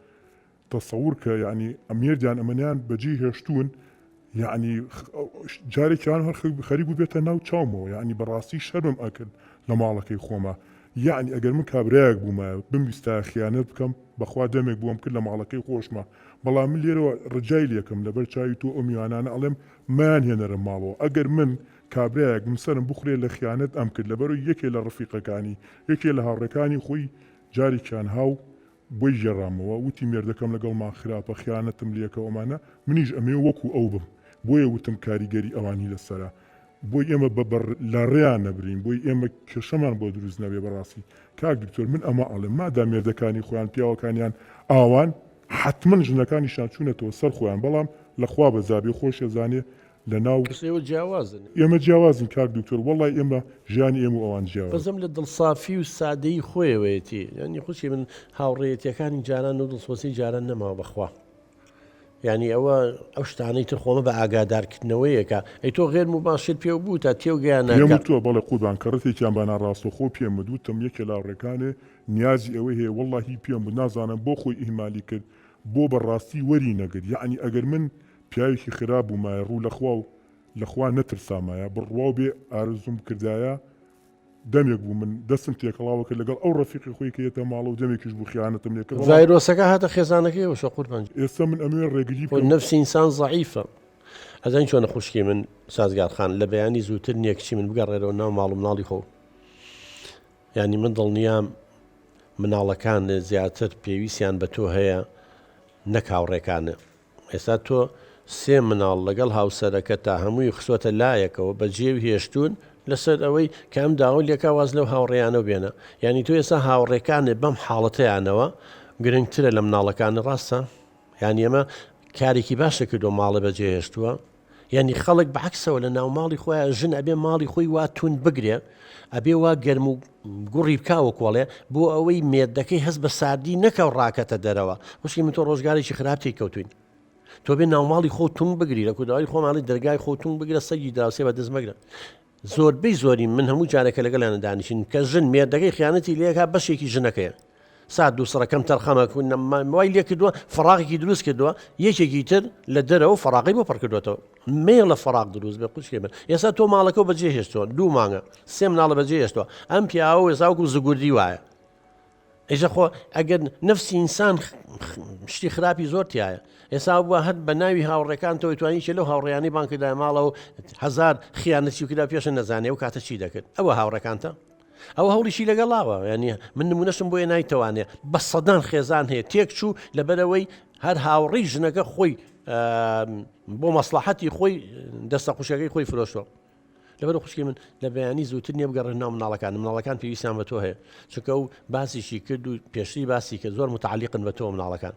تەسەور کە یعنی ئەمێردیان ئەمەنیان بەجێ هێشتون یعنی جارێکیان هەر خەریک و بێتە ناو چاومەوە یعنی بەڕاستی شەرمم ئەکرد لە ماڵەکەی خۆمە یعنی ئەگەر من کابرایەک بوومە بمویستە خیانەت بکەم بەخوا دەمێک بووم کرد لە ماڵەکەی خۆشمە بەڵام من لێرەوە ڕجای لێکم لەبەر چاوی تۆ ئەو میوانانە ئەڵێم مایان هێنەرە ماڵەوە ئەگەر من کابرایەک سرم بخورێ لە خیانەت ئەم کرد لەبەرەوە یەکێ لە ڕەفیقەکانی یەکێ لە هاوڕێکانی خۆی جارێکیان هاو بۆی ژێڕامەوە وتی مێردەکەم لەگەڵمان خراپە خیانەتم لێکە ئەمانە منیش ئەمێ وەکو ئەو بم بۆیە وتم کاریگەری ئەوانی لەسەرە بۆی ئێمە بەبەر لە ڕێیان نەبرین بۆی ئێمە کێشەمان بۆ دروست نەبێ بەڕاستی کاک دکتۆر من ئەمە ئەڵێم مادا مێردەکانی خۆیان پیاوەکانیان ئاوان حتمما ژنەکانیشان چوونەتەوە سەر خۆیان بەڵام لەخوا بەزابێ خۆش ێزانێ لە ناو جیاوازن ئێمە جیاوازن کاک دکتۆر وەڵی ئێمە ژیانی ئێمە ئەوان جیاواز بەزم لە دڵسافی و سادەی خۆیەوەیەتی ینی خوشی من هاوڕێیەتیەکانی جاران و دڵسۆسی جاران نەماوە بەخوا یعنی ئەو شتانەی تر خۆمە بە ئاگادارکردنەوەیەکە ئەی تۆ غێر مباشر پێ بوو تا تێوگەیانە تۆ بەڵێ قوربان کەڕەتێکیان بەنا ڕاستەخۆ پێم دووتم یەکێ لاڕێکانێ نیازی ئەوەی هەیە وەڵڵاهی پێم بوو نازانم بۆ خۆی ئیهمالی کرد بۆ بەڕاستی وەری نەگرت یعنی ئەگەر من پیاوێکی خراب بوومایە ڕوو لەخوا نەترسامایە بڕواو بێ ئارزوم کردایە دەمێک بوو من دەستم تێکەڵاوەکە لەگەڵ ئەو ڕەفیقی خۆی کە یێتە ماڵە و دەمێکیش بوو خیانەتم لێ کرد ڤایرۆسەکە هاتە خێزانەکەیەوە شە قوربان ئێستا من ئەمێ ڕێگری نەفسی ئینسان ضعیفە ئەزانی چۆنە خوشکی من سازگار خان لە بەیانی زووتر نییە کچی من بگەڕێرەوە ناو ماڵ و مناڵی خۆ ینی من دڵنیام مناڵەکان زیاتر پێویستیان بە تۆ هەیە نەک هاوڕێکانە. ئێستا تۆ سێ مناڵ لەگەڵ هاوسەرەکە تا هەمووی خسۆتە لایەکەوە بە جێو هێشتون لەسەر ئەوەی کام داوە لێکا واز لەو هاوڕێیانە بێنە. ینی تۆ ئێستا هاوڕێکانێ بەم حاڵەتەیانەوە گرنگترە لە مناڵەکانی ڕاستە. یانی ئەمە کارێکی باشە کردو ماڵە بەجێ هێشتووە. یعنی خەڵک بەعکسەوە لە ناو ماڵی خۆیان ژن ئەبێ ماڵی خۆی وا تون بگرێ، ئەبێ وا گەرم و گوڕی بکاوە کۆڵێ بۆ ئەوەی مێردەکەی هەست بە ساردی نەکەو ڕاکەتە دەرەوە. وشکی من تۆ ڕۆژگارێکی خراپ تێی کەوتوین. تۆ بێ ناوماڵی خۆ تون بگری لە کوداوای خۆماڵی دەرگای خۆ تون بگرە سەگی دراوسێ بە دەست مەگرە. زۆربەی زۆری من هەموو جارێکە لەگەڵیانە دانیشین کە ژن مێردەکەی خیانەتی لێکا بەشێکی ژنەکەیە. سات دوو سڕەکەم تەرخەمە وای لێ کردووە فراغێکی دروست کردووە، یەکێکی تر لە دەرەوە فراغی بۆ پڕ کردوێتەوە. مێڵە فراغ دروست بێ قوچکێ من. ئێستا تۆ ماڵەکە بەجێ هێشتووە 2 مانگە 3 مناڵە بەجێ هێشتووە. ئەم پیاوە ێساوەکو زگوردی وایە. ئێژە خۆ ئەگەر نفسی ئینسان شتی خراپی زۆر تایە. ئێستا بووە هەر بە ناوی هاوڕێکانتەوەی توانی چێ لەو هاوڕێیانی بانکردای ماڵەوە 1000 خیانەتی وکرا پێشە نەزانێ و کاتە چی دەکرد. ئەوە هاوڕێکانتە. ئەوە هەوڵیشی لەگەڵاوە. ینی من نمونەشم بۆیە نایتەوانێ بە سەدان خێزان هەیە تێک چوو لەبەرەوەی هەر هاوڕێی ژنەکە خۆی بۆ مەسلحەتی خۆی دەستە خوشەکەی خۆی فرۆشتوە. لەبەر خوشکی من لە بەیانی زووتر نییە بگەڕێن ناو مناڵەکان پێویستیان بە تۆ هەیە، چونکە ئەو باسیشی کرد و پێشتری باسی کە زۆر متعلقن بە تۆ مناڵەکان.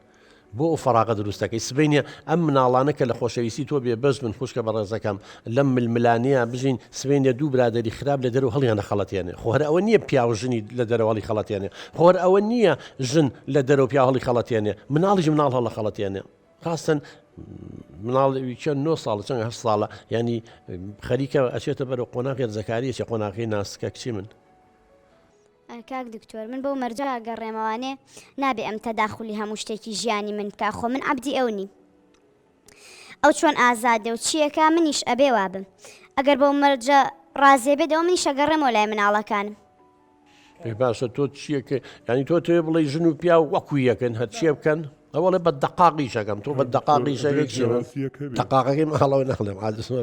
بۆ ئەو فراغە دروستەکەی سبینە ئەم مناڵانە کە لە خۆشەویستی تۆ بێ بەش من خوشکە بە ڕێزەکەم لەم ململانەیە بژین سبینە دوو برادری خراپ لە دەرەوە هەڵیانە خەڵەتێنێ. خۆر ئەوە نییە پیا و ژنی لە دەرەوەڵی خەڵەتێنێ، خۆر ئەوە نییە ژن لە دەرەوە پیا هەڵی خەڵەتێنێ، مناڵیش مناڵ هەڵە خەڵەتێنێ. خاستن مناڵ چەند 9 ساڵ چەند 8 ساڵە ینی خەریکە ئەچێتە بەرەو قۆناغی زەکاریەکی قۆناغی ناسکە کچی من. کاک دکتۆر من بۆ مەرجە گەڕێمەوانێ نابێ ئەم تەداخلی هەموو شتێکی ژیانی من کا خۆ من عەبدی ئەو نیم. ئەو چۆن ئازادە و چیەکە منیش ئەبێ وابم. ئەگەر بۆ مەرجە ڕازێ بێتەوە منیش ئەگەڕێمەوە لای مناڵەکانم. باشە تۆ چیەکە ینی تۆ تێ بڵێ ژن و پیا وەکو یەکەن هەر چیە بکەن؟ ئەوڵێ بە دقاقی شەکەم تۆ بە دقاقی شەکە دقاقەکەی ماڵەوەی نەخڵێم عادسمە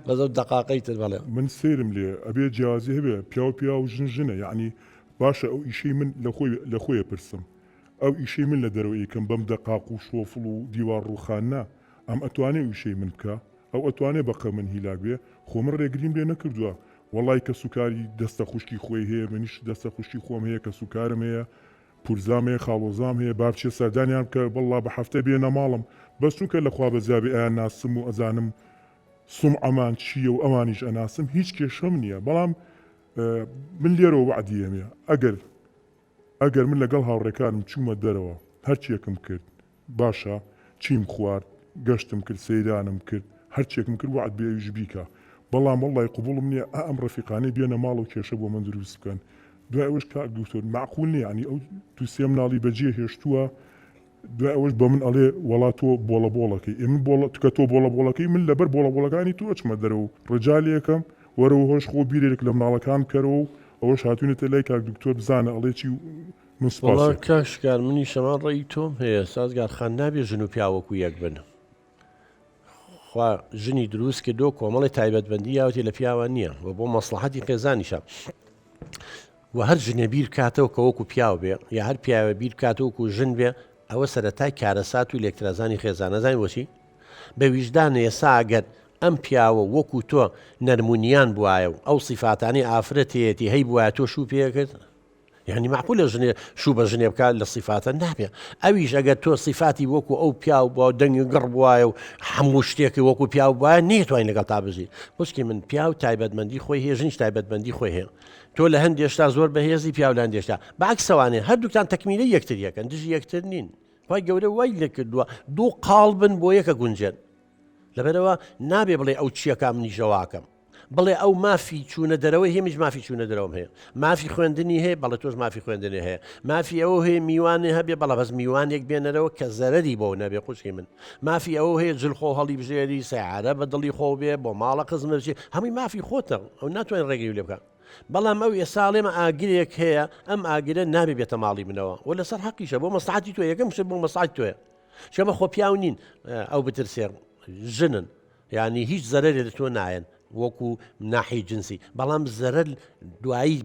بەزە دقاقەی تر بەڵێ من سێرم لێ ئەبێ جیازی هەبێ پیا و ژنە یعنی باشە ئەو ئیشەی من لە خۆیە پرسم ئەو ئیشەی من لە دەرەوە یکەم بەم دقاق و شۆفڵ و دیوار ڕووخانە ئەم ئەتوانێ ئیشەی من بکە ئەو ئەتوانێ بەقە من هیلاک بێ خۆ من ڕێگریم لێ نەکردووە. وەڵای کە سوکاری دەستە خوشکی خۆی هەیە منیش دەستە خوشکی خۆم هەیە کە سوکارم هەیە پورزام هەیە خاڵۆزام هەیە با بچێ سەردانیان کە بەڵا بە هەفتە بێنە ماڵم بەس چونکە لەخوا بەزیابی ئایان ناسم و ئەزانم سم ئەمان چییە و ئەوانیش ئەناسم هیچ کێشەم نییە. بەڵام من لێرەوە وعدیەمێ ئەگەر من لەگەڵ هاوڕێکانم چوومە دەرەوە هەرچێکم کرد باشە چیم خوارد گەشتم کرد سەیرانم کرد هەرچێکم کرد وعد بێویش بیکە. بەڵام وەڵای قوبوڵم نییە ئەم ڕەفیقانەی بێنە ماڵ و کێشە بۆ من دروست بکەن. دوای ئەوش کاک دکتۆر معقول نییە ینی ئەو تو سێ مناڵی بەجێ هێشتووە دوای ئەوەش بە من ئەڵێ وەڵا تۆ بۆڵەکەی من کە تۆ بۆڵەکەی من لەبەر بۆڵەکانی تۆ ئەچمە دەرەوە ڕجالێکم وەرەوە هۆش خۆ بیرێک لە مناڵەکان کەرەوە و ئەوەش هاتوونێتە لای کاک دکتۆر بزانە ئەڵێ چی وڵا کاشکار منی شەمان ڕێی تۆم هەیە سازگار خان نابێ ژن و پیاوەکو یەک بن. خوا ژنی دروست کردو کۆمەڵی تایبەتبەندی یاوەتی لە پیاوە نییە و بۆ مەسلحەتی قێزانیشە و هەر ژنێ بیر کاتەوە کە وەکو پیاو بێ یا هەر پیاوە بیر کاتەوەکو ژن بێ ئەوە سەرەتای کارەسات و ئلێکترازانی خێزانە زانین بۆچی بە ویژدان ێسا ئەگەر ئەم پیاوە وەکو تۆ نەرمونیان بواە و ئەو سیفاتانی ئافرەتێتی هەی بواە تۆ شوو پێکرد یعنی معقولە ژنێ شوو بە ژنێ بکات لە سیفاتە نابێ. ئەویش ئەگەر تۆ سیفاتی وەکو ئەو پیاو بۆ دەنگی گڕ بواە و هەموو شتێکی وەکو پیاو بواە نێتوانین لەگەڵ تا بژی. بچکی من پیاو تایبەتمەندی خۆی هەیە ژنیش تایبەتمەندی خۆی هەیە. تۆ لە هەندێشتا زۆر بەهێزی پیاو لە هەندێشتا بەعکسەوانێ هەردووکتان تەکمیلەی یەکتر یەکەن دژی یەکتر نین. خی گەورە وای لێ کردووە دوو قاڵ بن بۆ یەکە گونجێن. لەبەرەوە نابێ بڵێ ئەو چیەکە منی ژەواکەم بڵێ ئەو مافی چوونە دەرەوەی هێمیش مافی چوونە دەرەوەم هەیە مافی خوێندنی هەیە بەڵێ تۆش مافی خوێندنی هەیە مافی ئەوە هەیە میوانێ هەبێ بەڵە بەس میوانێک بێنەرەوە کە زەرەری بۆ نەبێ خوشکی من مافی ئەوە هەیە جلخۆ هەڵی بژێری سەیارە بە دڵی خۆ بێ بۆ ماڵە قزمە بچێ هەمووی مافی خۆتە ئەو ناتوانین ڕێگەی لێ بکە. بەڵام ئەو ئێساڵێمە ئاگرێک هەیە ئەم ئاگرە نابێ بێتە ماڵی منەوە و لەسەر حەقیشە بۆ مەسلحەتی تۆ یەکەم شت بۆ مەسلحەتی تۆیە. شەمە خۆ پیاو نین ئەو بترسێ ژنن یعنی هیچ زەرەرێ لە تۆ نایەن وەکو ناحی جنسی بەڵام زەرەر دوایی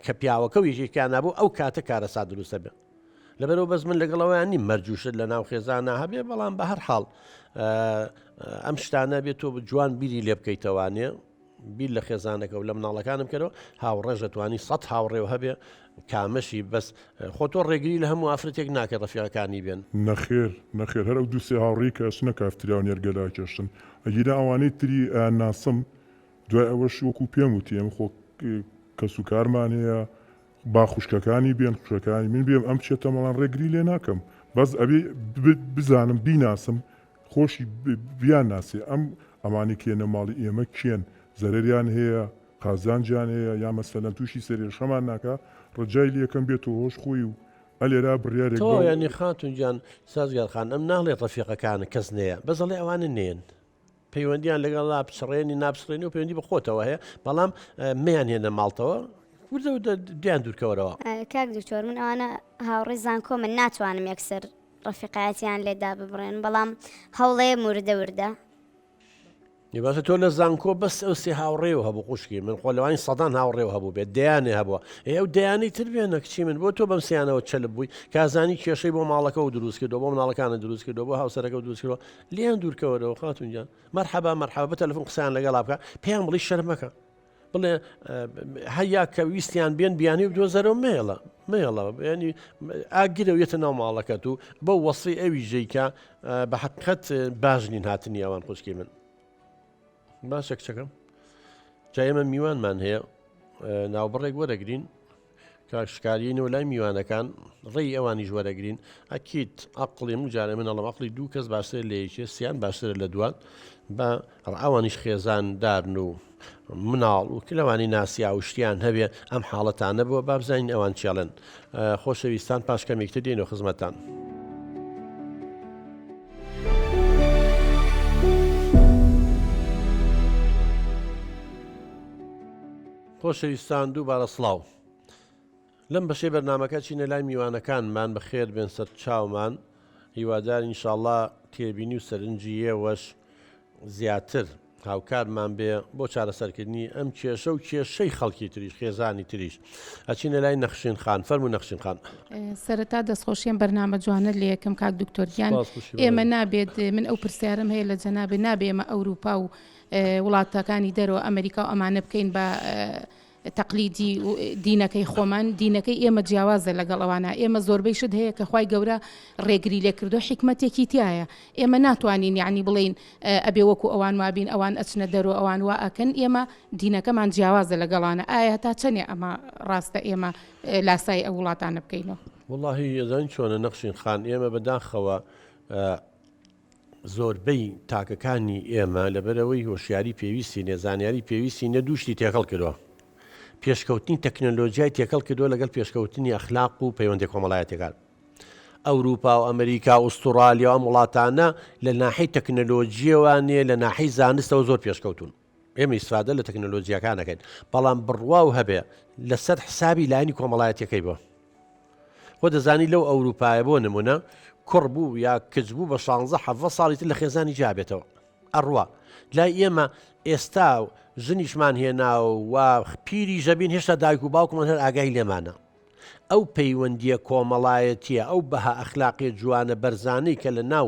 کە پیاوەکە و یەکێکیان نبوو ئەو کاتە کارەسات دروستە بێ لەبەرەوە بەس من لەگەڵەوەیان نیم مەرجوشت لە ناو خێزانە هەبێ بەڵام بە هەر حاڵ ئەم شتانە بێت تۆ جوان بیری لێ بکەیتەوانێ بیر لە خێزانەکە و لە مناڵەکانم کەەوە هاوڕێژ دەتوانی 100 هاوڕێو هەبێ کامەشی بەس خۆ تۆ ڕێگری لە هەموو ئافرەتێک ناکە ڕەفیەکانی بێن نەخێر هەر ئەو دووسێ هاوڕێی کە ئەچنە کافتریا نێرگەلا کێشن ئەگیرا ئەوانەی تری ناسم دوای ئەوەش وەکو پێم وتی ئەم خۆ کەس و کارمان هەیە با خوشکەکانی بێن خوشەکانی من بێم ئەم چێتە مەڵان ڕێگری لێ ناکەم بەس ئەبێ بزانم بیناسم خۆشی بیان ناسێ ئەمانی کێنە ماڵی ئێمە کێن زەرریان هەیە قازانجان هەیە یا مەسەلەن تووشی سەرێشەمان ناکە ڕجای لەکەم بێتەوە هۆش خۆی و ئەلێرا بڕیارێک تۆ ینی خاتونجان سازگارخان ئەم ناڵێ ڕەفیقەکانە کەس نەیە بەزەڵێ ئەوانە نێن پەیوەندیان لەگەڵ پچڕێنی نابسڕێنی و پەیوەندی بخۆتەوە هەیە بەڵام میان هێنە ماڵتەوە وردە دیان دوورکەوەرەوە کاک دکتۆر من ئەوانە هاوڕێ زانکۆ من ناتوانم یەکسەر ڕەفیقایەتیان لێدا ببڕێن بەڵام هەوڵەیە وردە وردە باشە تۆ لە زانکۆ بەس ئەو سێ هاوڕێوە هەبوو خوشکی من خۆ لەوانی سەدان هاوڕێوە هەبوو بێت دەیانێ هەبووە ئەو دەیانی تر بێنە کچی من بۆ تۆ بەم سییانەوە چەل بووی کازانی کێشەی بۆ ماڵەکە و دروست کردەوە بۆ مناڵەکانە دروست کردەوە بۆ هاوسەرەکە و دروست کردەوە لیان دوورکەوەرەوە خاتونجان مەرحەبا بە تەلەفۆن قسەیان لەگەڵا بکە پێیان بڵی شەرمەکە بڵێ هەیە کە ویستیان بێن بیانی و دۆزەرەوە مێڵە ینی ئاگیرە وێتە ناو ماڵەکەت و بە وەسی ئەوی ژەیکە بە حقیقەت باشنین هاتنی ئەوان خوشکی من باشە کچەکەم جا ئێمە میوانمان هەیە ناوبڕێک وەرەگرین کاکشکارین و لای میوانەکان ڕێی ئەوانی وەرەگرین ئەکییت عقلی مجارە من ئەڵم عقلی دوو کەس باشتر لە یەکێ سییان باشترە لە دوان بە ئەوانیش خێزان دارن و مناڵ و کلەوانی ناسیا و شتیان هەبێ ئەم حاڵەتانە بووە بابزانین ئەوان چێڵن خۆشەویستان پاشکەمێکتر دێنەوە خزمەتان. خۆشەویستان دووبارە سڵاو لەم بەشەی بەرنامەکە چینە لای میوانەکانمان بە خێر بێن سەر چاومان هیوادار ئینشاءڵڵا تێبینی و سەرنجی ئێوەش زیاتر هاوکارمان بێ بۆ چارەسەرکردنی ئەم کێشە و کێشەی خەڵکی تریش خێزانی تریش ئەچینە لای نەخشین خان فەرموو نەخشین خان. سەرەتا دەستخۆشیان بەرنامە جوانە لە یەکەم کاک دکتۆریان ئێمە نابێت من ئەو پرسیارم هەیە لە جەنابێ نابێ ئێمە ئەوروپا و وڵاتەکانی دەرەوە ئەمریکا و ئەمانە بکەین بە تەقلیدی دینەکەی خۆمان دینەکەی ئێمە جیاوازە لەگەڵ ئەوانە ئێمە زۆربەی شت هەیە کە خوای گەورە ڕێگری لێکردو حکمەتێکی تایە ئێمە ناتوانین یعنی بڵین ئەبێ وەکو ئەوان وابین ئەوان ئەچنە دەرەوە ئەوان وا ئەکەن ئێمە دینەکەمان جیاوازە لەگەڵانە ئایا تا چەندێ ئەمە ڕاستە ئێمە لاسای ئەو وڵاتانە بکەینەوە. وڵڵاهی ئەزان چۆنە نەخشین خان ئێمە بەداخەوە زۆربەی تاکەکانی ئێمە لەبەرەوەی هۆشیاری پێویستی نێزانیاری پێویستی نەدوشتی تێکەڵ کردووە پێشکەوتنی تەکنەلۆژیای تێکەڵ کردووە لەگەڵ پێشکەوتنی ئەخلاق و پەیوەندی کۆمەڵایەتەکان ئەوروپا و ئەمریکا و ئوسترالیا و وڵاتانە لە ناحی تەکنەلۆژیەوانێ لە ناحی زانستەوە زۆر پێشکەوتون ئێمە ئیسفادە لە تەکنەلۆژیەکانەکەین بەڵام بڕوا و هەبێ لەسەر حسابی لایەنی کۆمەڵایەتەکەی بووە خۆ دەزانی لەو ئەوروپایە بۆ نمونە کوڕ بوو یا کچ بوو بە 16 ساڵی تر لە خێزانی جابێتەوە ئەڕوا لای ئێمە ئێستا و ژنیشمان هێنا و پیری ژەبین هێشتا دایک و باوکمان هەر ئاگای لێمانە ئەو پەیوەندیە کۆمەڵایەتیە ئەو بەها ئەخلاقی جوانە بەرزانەی کە لە ناو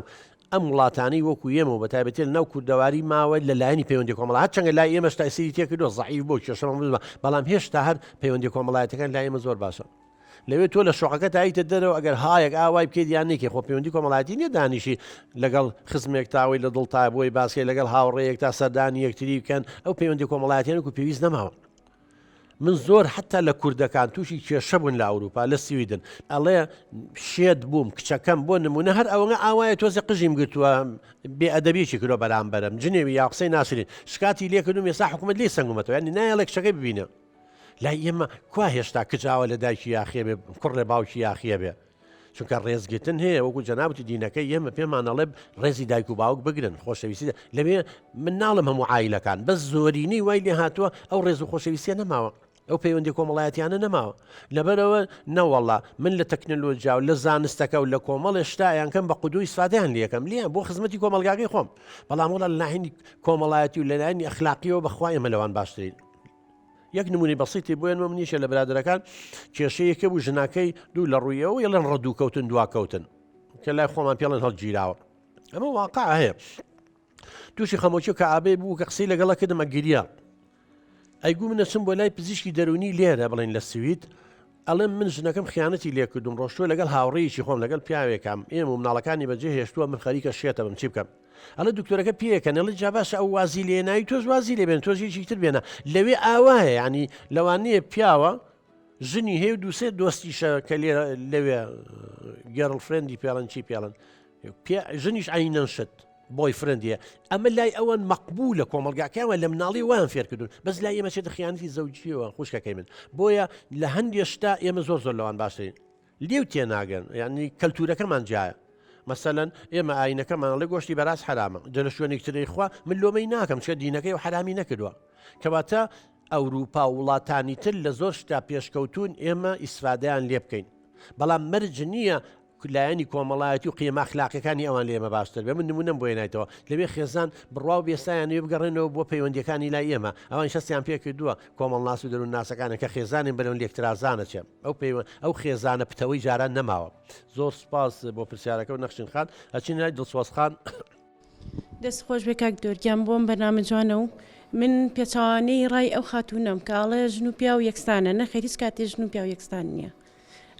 ئەم وڵاتانی وەکو ئێمە و بەتایبەتی لە ناو کوردەواری ماوە لە لایەنی پەیوەندی کۆمەڵایەت چەندە لای ئێمەش تاسیری تێکردووە زەعیف بۆ کێشەمان بەڵام هێشتا هەر پەیوەندی کۆمەڵایەتەکان لای ئێمە زۆر باشە لەوێت تۆ لە شوقەکە تایتە دەرەوە ئەگەر هایەک ئاوای بکەیت یان نێکی خۆ پەیوەندی کۆمەڵایەتی نییە دانیشی لەگەڵ خزمێک تاوەی لە دڵتا بۆی باسکەی لەگەڵ هاوڕێیەک تا سەردانی یەکتری بکەن ئەو پەیوەندی کۆمەڵایەتیانێک و پێویست نەماوە من زۆر حتا لە کوردەکان تووشی کێشە بوون لە ئەوروپا لە سویدن ئەڵێ شێت بووم کچەکەم بۆ نمونە هەر ئەوەنە ئاوایە تۆزی قژیم گرتووە بێئەدەبیێکی کردۆ بەرامبەرم جنێوی یا قسەی ناسرین شکاتی لێکردوم ێستا حکومەت لێ سنگومەتەوە ینی نایەڵێک شەکەی ببینە لای ئێمە کوا هێشتا کچاوە لە دایکی یاخیە بێ کوڕ لە باوکی یاخیە بێ چونکە ڕێزگرتن هەیە وەکو جەنابەتی دینەکەی ئێمە پێمانەڵێ ڕێزی دایک و باوک بگرن خۆشەویستی لەوێ من ناڵم هەموو عایلەکان بەس زۆرینەی وای لێ هاتووە ئەو ڕێز و خۆشەویستیە نەماوە ئەو پەیوەندی کۆمەڵایەتیانە نەماوە لەبەرەوە نەوەڵا من لە تەکنەلۆژیا و لە زانستەکە و لە کۆمەڵ شتایان کەم بە قودوی ئیسفادەیان لێکەم لیان بۆ خزمەتی کۆمەلگاکەی خۆم بەڵام وڵا لە ناحینی کۆمەڵایەتی و لە لایەنی ئەخلاقیەوە بەخوای ئێمە لەوان باشترین یەک نمونی بەسیتی بۆ ئێمە منیشە لە برادەرەکان کێشەیەکە بوو ژناکەی دوو لە ڕوویەوە یەڵەن ڕەدووکەوتن دواکەوتن کە لای خۆمان پێڵەن هەڵگیراوە ئەمە واقع هەیە تووشی خەمۆکی کە ئابێ بوو کە قسەی لەگەڵە کردمە گیریا ئەیگو منە چم بۆ لای پزیشکی دەرونی لێرە بڵێن لە سوید ئەڵێم من ژنەکەم خیانەتی لێ کردم ڕۆشتووە لەگەڵ هاوڕێیشی خۆم لەگەڵ پیاوێکم ئێمە و مناڵەکانی بەجێ هێشتووە من خەریکە شێتە بم چی بکەم ئەڵە دکتۆرەکە پێیەکە نەڵی جا باشە ئەو وازی لێناوی تۆش وازی لێبێن تۆژێکی تر بێنە لەوێ ئاوایە ینی لەوانەیە پیاوە ژنی هەیە دووسێ دۆستیشە کە لەوێ گێڕڵ فرێندی پێڵەن چی پێڵن ژنیش عینەن شت بۆی فرندیە ئەمە لای ئەوەن مەقبوو لە کۆمەلگاکەوە لە مناڵی وان فێر کردون بەس لای ئێمە چێتە خیانەتی زەوجیەوە خوشکەکەی من بۆیە لە هەندێک شتا ئێمە زۆر لەوان باشین لێو تێناگەن یعنی کەلتورەکەمان جایە مەسەلەن ئێمە ئاینەکەمان لە گۆشتی بەراز حرامە دە لە شوێنێکتری خوا من لۆمەی ناکەم چێ دینەکەی و حرامی نەکردووە کەواتە ئەوروپا وڵاتانی تر لە زۆر شتا پێشکەوتون ئێمە ئیسفادەیان لێ بکەین بەڵام مەرج نییە لایەنی کۆمەڵایەتی و قیمە ئەخلاقیەکانی ئەوان لێمە باشتر بێ من نمونەم بۆ هێنایتەوە لەوێ خێزان بڕوا و بێسایان نوێ بگەڕێنەوە بۆ پەیوەندیەکانی لای ئێمە ئەوان شەستیان پێ کردووە کۆمەڵ ناس و دەروون ناسەکانە کە خێزانین بەرەون لێکترازانە چێ ئەو خێزانە پتەوەی جاران نەماوە زۆر سپاس بۆ پرسیارەکە و نەخشین خان ئەچین لای دڵسۆزخان دەست خۆش بێ کاک دۆرگیان بۆم بەنامە جوانە و من پێچوانەی ڕای ئەو خاتوونەم کاڵێ ژن و پیا و یەکستانە نەخەریز کاتێ ژن و پیا و یەکستان نییە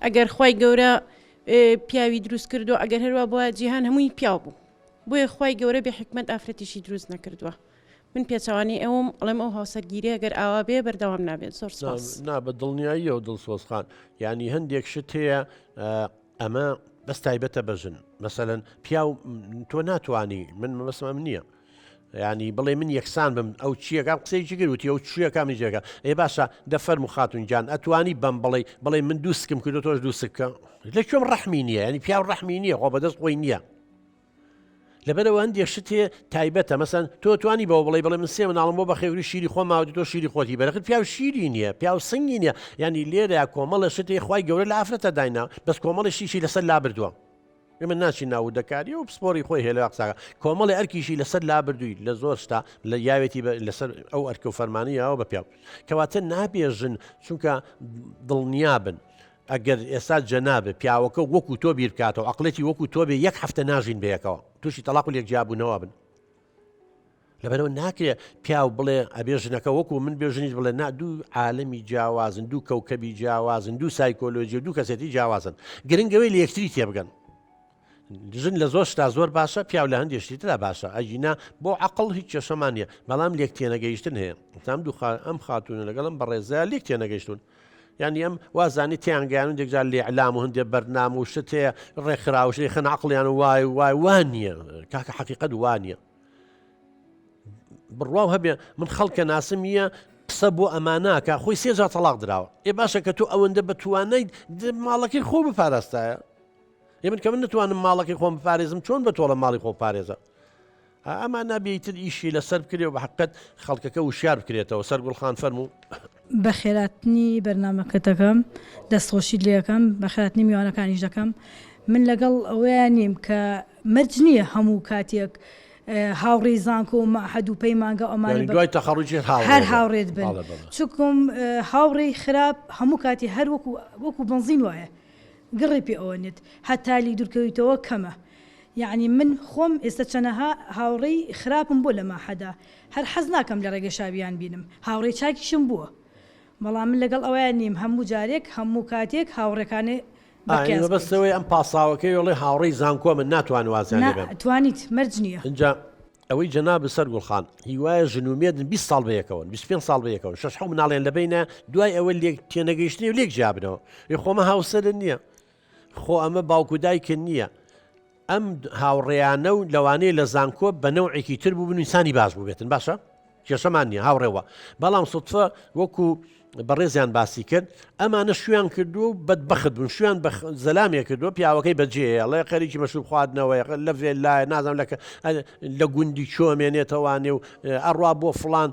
ئەگەر خی گەورە پیاوی دروست کردو ئەگەر هەروە بۆ جیهان هەمووی پیاو بوو بۆیە خی گەورە بێ حکمت ئافرەتیشی دروست نەکردووە من پێچوانی ئەوم ئەڵێم ئەو هاوسەرگیری ئەگەر ئاوا بێ بەردەوام نابێت زۆر نا بە دڵنیایی و دڵسۆزخان ینی هەندێک شت هەیە ئەمە بەس تایبەتە بەژن مەسەلەن پیاو تۆ ناتوانی من مەسمەم نییە ینی بڵێ من یەکسان بم ئەو چیەکە قسەیەکی گروتی ئەو چیەکەمی جێگە ئێ باشە دەفەرمو خاتونجان ئەتوانی بەم بڵێ من دووسکم کردو تۆش دووسکە لە کوێم ڕەحمی نییە ینی پیاو ڕەحمی نییە خۆ بەدەست خۆی نییە لەبەرەوە هەندێک شت هەیە تایبەتە مەسەن تۆ توانی بەوە بڵێ من سێ مناڵم بۆ بە خێوری شیری خۆ ماوە تۆ شیری خۆتی بەرەخت پیاو شیری نییە پیاو سنگی نییە ینی لێرە کۆمەڵە شتێ خی گەورە لە ئافرەتە داینا بەس کۆمەڵی شیشی لەسەر لا بردووە من ناچی ناو دەکاری و پسپۆری خۆی هێلە قساکە کۆمەڵی ئەرکیشی لەسەر لا بردووی لە زۆر شتا لە یاوێتی لەسەر ئەو ئەرکە و فەرمانیەوە بە پیاو کەواتە نابێژن چونکە دڵنیابن ئەگەر ئێستا جەنابێ پیاوەکە وەکو تۆ بیر بکاتەوە عقلەتی وەکو تۆ بێ یەک هەفتە ناژین بەیەکەوە تووشی تەلاق و لێکجیابوونەوە بن لەبەرەوە ناکرێت پیاو بڵێ ئەبێ ژنەکە وەکو من بێژنیت بڵێ نا دوو عالەمی جیاوازن دوو کەوکەبی جیاوازن دوو سایکۆلۆژی و دوو کەسێتی جیاوازن گرنگەوەی لە یەکتری تێبگەن ژن لە زۆر شتا زۆر باشە پیاو لە هەندێشتی ترا باشە ئەجینا بۆ عقل هیچ کێشەمانە بەڵام لێک تێنەگەیشتن هەیە تام ئەم خاتونە لەگەڵم بەڕێزە لێک تێنەگەیشتون ینی ئەم وازانی تیانگەیان و دێکجار لێ علام و هەندێک بەرنام و شت هەیە ڕێکخراوشی خەن عقلیان و وای وان نییە کاکە حەقیقەت وانە بڕواو هەبێ من خەڵکە ناسمیە قسە بۆ ئەماناکە خۆی سێجا تەلاق دراوە ئێ باشە کە تۆ ئەوەندە بەتوانەی ماڵەکەی خۆ بپاراستایە من کە من نتوانم ماڵەکەی خۆم بپارێزم چۆن بە تۆڵە ماڵی خۆ پارێزە ئەمە نابێتتر ئیشی لەسەر بکرێ و بە حقت خەڵکەکە وشار بکرێتەوە سەر گوڵخان فەرموو بە خێراتنی بەرنمەکە دەکەم دەستخۆشی لێەکەم بە خێراتنی میوانەکانیش دەکەم من لەگەڵ ئەوەیان نیم کە مەرج نییە هەموو کاتێک هاوڕێی زانکۆ و مەعهەد و پەیمانگە ئەمانی دوای تەخەڕوجی هەر هاوڕێت بن چکم هاوڕێی خراپ هەموو کاتی هەر وەکو بنزین وایە گڕی پێ ئەوەنێت هەتالی دوورکەویتەوە کەمە یعنی من خۆم ئێستا چەنەها هاوڕێی خراپم بۆ لە ماحەدا هەر حەز ناکەم لە ڕێگە شاویان بینم هاوڕێی چاکیشم بووە بەڵام من لەگەڵ ئەویان نیم هەموو جارێک هەموو کاتێک هاوڕێکانێ بەستەوەی ئەم پاساوەکەی وڵێ هاوڕێی زانکۆ من ناتوان وازیان توانیت مەرج نییە اینجا ئەوەی جەناب سەر گوڵخان هیوایە ژنومێدن 20 ساڵ بەیەکەوە 25 ساڵ بەیەکەوە 6 مناڵێن لەبینە دوای ئەوە لێک تێنەگەیشتنی و لێک جیابنەوە خۆمە هاوسەر نییە خۆ ئەمە باوکو دایکن نییە ئەم هاوڕێیانە و لەوانەیە لە زانکۆ بە نەوعێکی تر بوو بنووسانی باش بووبێتن باشە کێشەمان نییە هاوڕێوە بەڵام سوتفە وەکو بەڕێزیان باسی کرد ئەمانە شویان کردو و بەدبەخت بوون شویان بە زەلامێ کردو پیاوەکەی بەجێ لە قەریکی مەشروب خواردنەوەی لە فێ لای نازانم لە گوندی چۆمێنێتەوانێ و ئەڕوا بۆ فڵان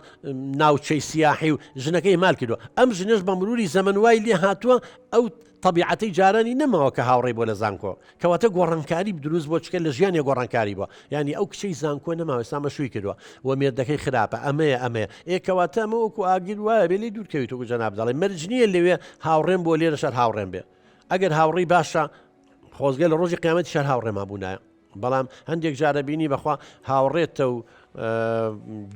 ناوچەی سیاحی و ژنەکەی مال کردو ئەم ژنش بە مروری زەمن وای لێ هاتووە ئەو طبیعەتی جارانی نەماوە کە هاوڕێ بۆ لە زانکۆ کەواتە گۆڕانکاری دروست بۆ چکە لە ژیانی گۆڕانکاری بووە ینی ئەو کچەی زانکۆ نەماوە ئێستا مەشووی کردووە و مێردەکەی خراپە ئەمەیە ئێکەواتە ئەمە وەکو ئاگیر وایە بێ لێ دوورکەویت وەکو جەناب دەڵێ مەرج نییە لەوێ هاوڕێم بۆ لێرە شەر هاوڕێم بێ ئەگەر هاوڕێی باشە خۆزگە لە ڕۆژی قیامەتی شەر هاوڕێما بوونایە بەڵام هەندێک جارە بینی بەخوا هاوڕێتە و